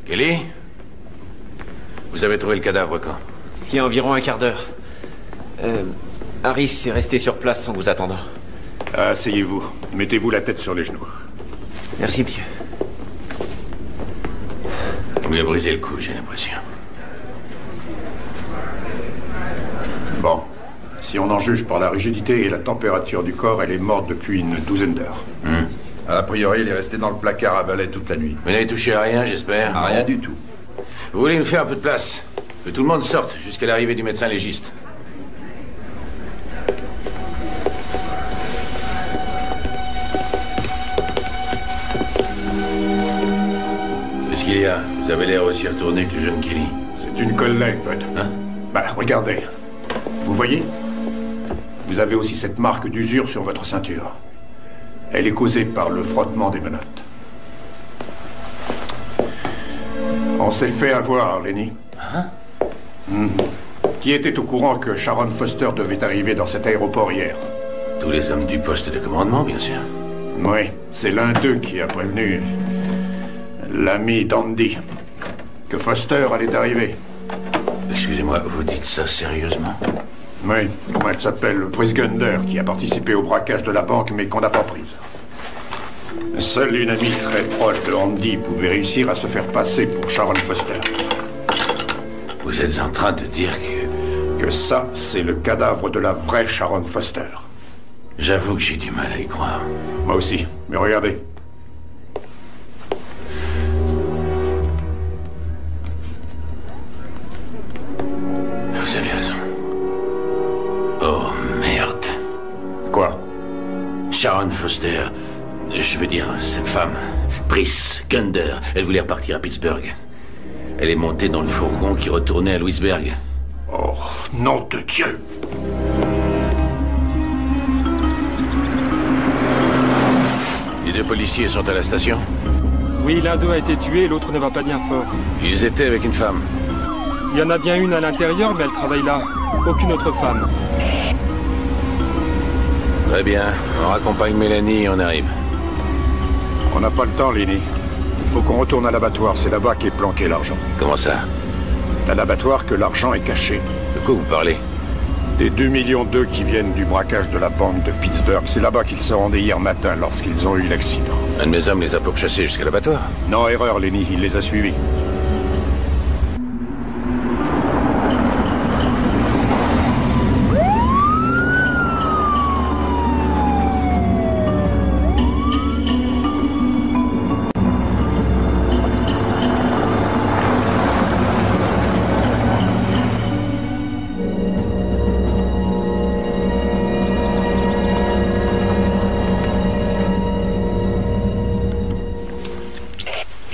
Kelly? Vous avez trouvé le cadavre quand? Il y a environ un quart d'heure. Harris est resté sur place en vous attendant. Asseyez-vous. Mettez-vous la tête sur les genoux. Merci, monsieur. On lui a brisé le cou, j'ai l'impression. Bon. Si on en juge par la rigidité et la température du corps, elle est morte depuis une douzaine d'heures. A priori, il est resté dans le placard à balai toute la nuit. Vous n'avez touché à rien, j'espère? À rien du tout. Vous voulez nous faire un peu de place? Que tout le monde sorte jusqu'à l'arrivée du médecin légiste. Qu'est-ce qu'il y a? Vous avez l'air aussi retourné que le jeune Kelly. C'est une collègue, Bud. Hein? Bah, regardez. Vous voyez? Vous avez aussi cette marque d'usure sur votre ceinture. Elle est causée par le frottement des menottes. On s'est fait avoir, Lenny. Hein? Qui était au courant que Sharon Foster devait arriver dans cet aéroport hier? Tous les hommes du poste de commandement, bien sûr. Oui, c'est l'un d'eux qui a prévenu l'ami d'Andy que Foster allait arriver. Excusez-moi, vous dites ça sérieusement? Oui, comment elle s'appelle? Pris Gunder, qui a participé au braquage de la banque, mais qu'on n'a pas prise. Seule une amie très proche de Andy pouvait réussir à se faire passer pour Sharon Foster. Vous êtes en train de dire que ça, c'est le cadavre de la vraie Sharon Foster. J'avoue que j'ai du mal à y croire. Moi aussi, mais regardez. Vous avez raison. Oh, merde. Quoi? Sharon Foster, je veux dire, cette femme, Pris Gunder, elle voulait repartir à Pittsburgh. Elle est montée dans le fourgon qui retournait à Louisburg. Oh, nom de Dieu! Les deux policiers sont à la station? Oui, l'un d'eux a été tué et l'autre ne va pas bien fort. Ils étaient avec une femme. Il y en a bien une à l'intérieur, mais elle travaille là. Aucune autre femme. Très bien. On raccompagne Mélanie et on arrive. On n'a pas le temps, Lenny. Il faut qu'on retourne à l'abattoir. C'est là-bas qu'est planqué l'argent. Comment ça? C'est à l'abattoir que l'argent est caché. De quoi vous parlez? Des 2,2 millions qui viennent du braquage de la banque de Pittsburgh. C'est là-bas qu'ils se rendaient hier matin lorsqu'ils ont eu l'accident. Un de mes hommes les a pourchassés jusqu'à l'abattoir. Non, erreur, Lenny. Il les a suivis.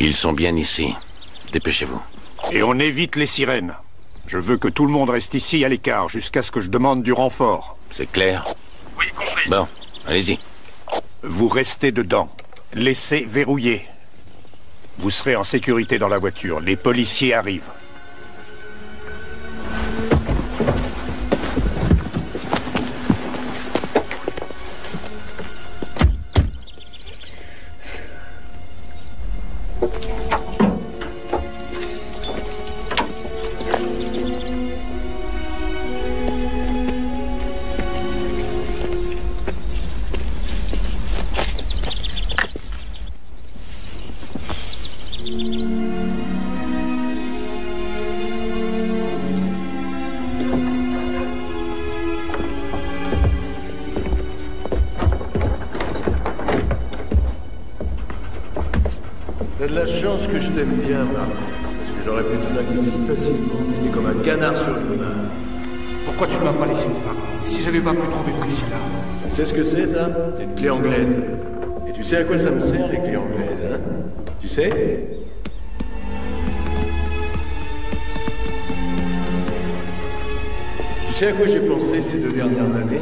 Ils sont bien ici. Dépêchez-vous. Et on évite les sirènes. Je veux que tout le monde reste ici à l'écart jusqu'à ce que je demande du renfort. C'est clair? Oui, compris. Bon, allez-y. Vous restez dedans. Laissez verrouiller. Vous serez en sécurité dans la voiture. Les policiers arrivent. T'as de la chance que je t'aime bien, Max. Parce que j'aurais pu te flinguer si facilement. T'étais comme un canard sur une main. Pourquoi tu ne m'as pas laissé me parler? Si j'avais pas pu trouver Priscilla. Tu sais ce que c'est, ça? C'est une clé anglaise. Et tu sais à quoi ça me sert, les clés anglaises, hein? Tu sais? Tu sais à quoi j'ai pensé ces 2 dernières années?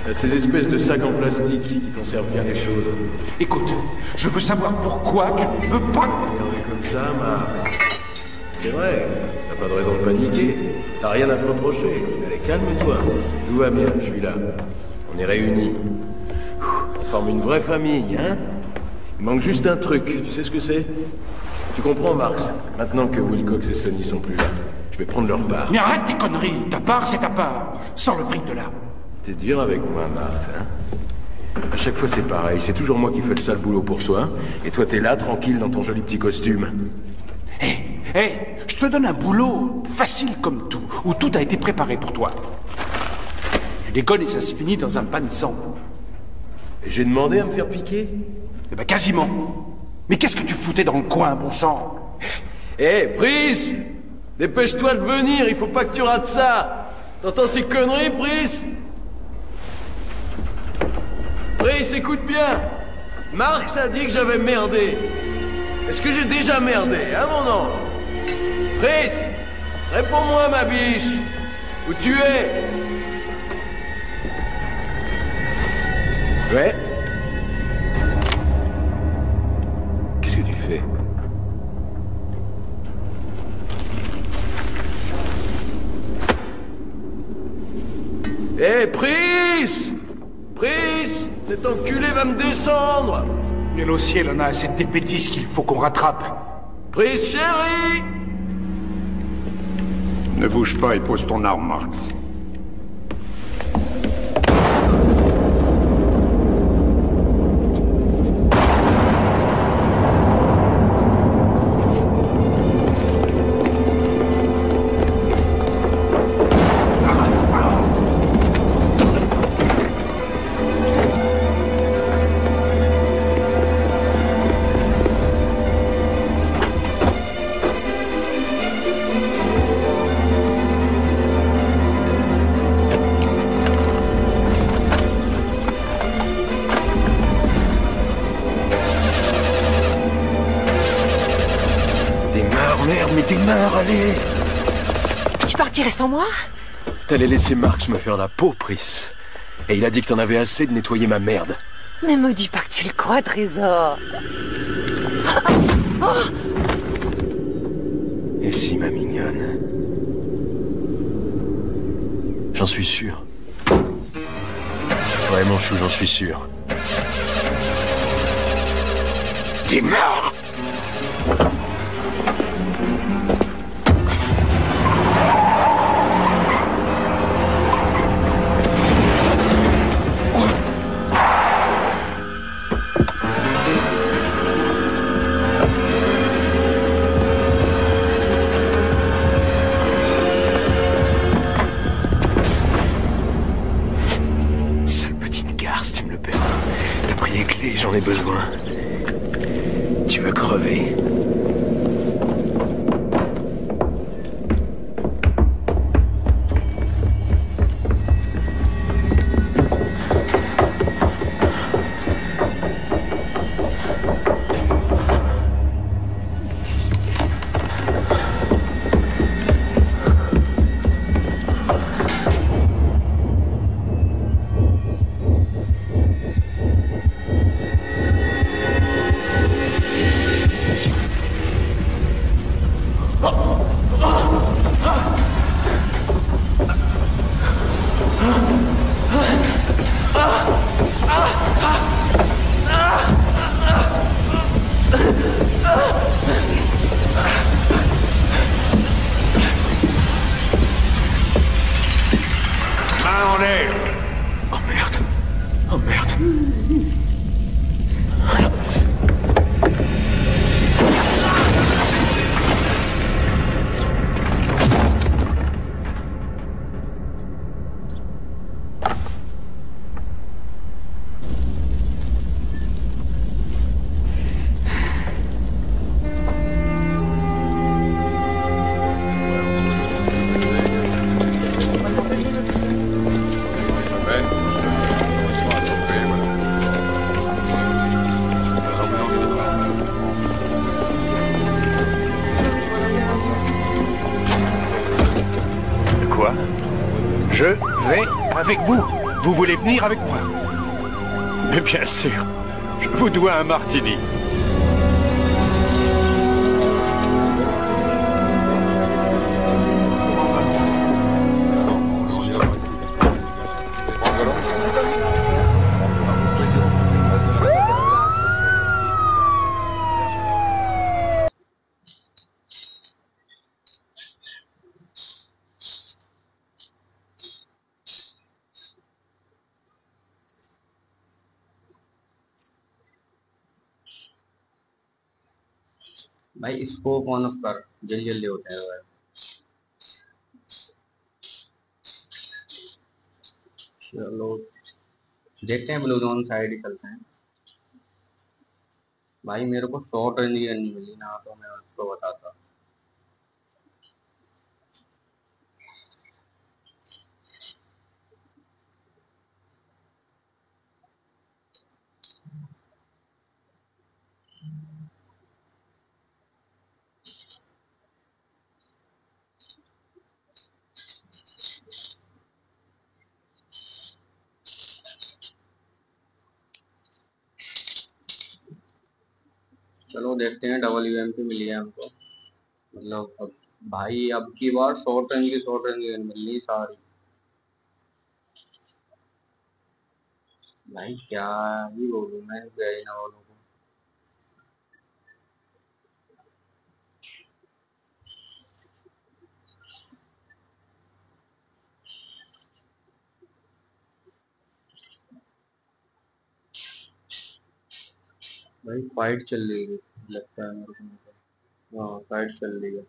À ces espèces de sacs en plastique qui conservent bien les choses. Écoute, je veux savoir pourquoi tu ne veux pas... T'énerver comme ça, Marx. C'est vrai, t'as pas de raison de paniquer. T'as rien à te reprocher. Allez, calme-toi. Tout va bien, je suis là. On est réunis. On forme une vraie famille, hein? Il manque juste un truc. Tu sais ce que c'est? Tu comprends, Marx? Maintenant que Wilcox et Sonny sont plus là, je vais prendre leur part. Mais arrête tes conneries. Ta part, c'est ta part. Sans le fric de là. T'es dur avec moi, Marx, hein? À chaque fois, c'est pareil. C'est toujours moi qui fais le sale boulot pour toi. Et toi, t'es là, tranquille, dans ton joli petit costume. Hé, je te donne un boulot facile comme tout, où tout a été préparé pour toi. Tu déconnes et ça se finit dans un bain de sang. Et j'ai demandé à me faire piquer? Eh ben, quasiment. Mais qu'est-ce que tu foutais dans le coin, bon sang? Hé, Pris! Dépêche-toi de venir, il faut pas que tu rates ça! T'entends ces conneries, Pris? Pris, écoute bien! Marx a dit que j'avais merdé. Est-ce que j'ai déjà merdé, hein, mon ange? Pris! Réponds-moi, ma biche! Où tu es? Ouais? Qu'est-ce que tu fais? Hé, Pris! Pris! Cet enculé va me descendre! Mais au ciel, on a assez de bêtises qu'il faut qu'on rattrape. Pris, chérie! Ne bouge pas et pose ton arme, Marx. Tu partirais sans moi? T'allais laisser Marx me faire la peau, Pris. Et il a dit que t'en avais assez de nettoyer ma merde. Ne me dis pas que tu le crois, Trésor. Oh! Et si, ma mignonne? J'en suis sûr. Ouais, mon chou, j'en suis sûr. T'es mort! J'en ai besoin. Tu veux crever? Quoi? Je vais avec vous. Vous voulez venir avec moi? Mais bien sûr. Je vous dois un martini. भाई scope on off कर, जल्दी जल्दी होता है भाई। चलो देखते हैं, ब्लू जोन साइड ही चलते हैं। भाई मेरे को शॉर्ट रेंज गन नहीं मिली ना, तो मैं उसको बताता। चलो देखते हैं, WMP मिली है हमको। मतलब अब भाई अब की बार शॉर्ट रेंज गन मिलनी सारी। भाई क्या ही बोलूं मैं गैरिना वालों को। भाई फाइट चल रही है लगता है मेरे को। हाँ फाइट चल रही है।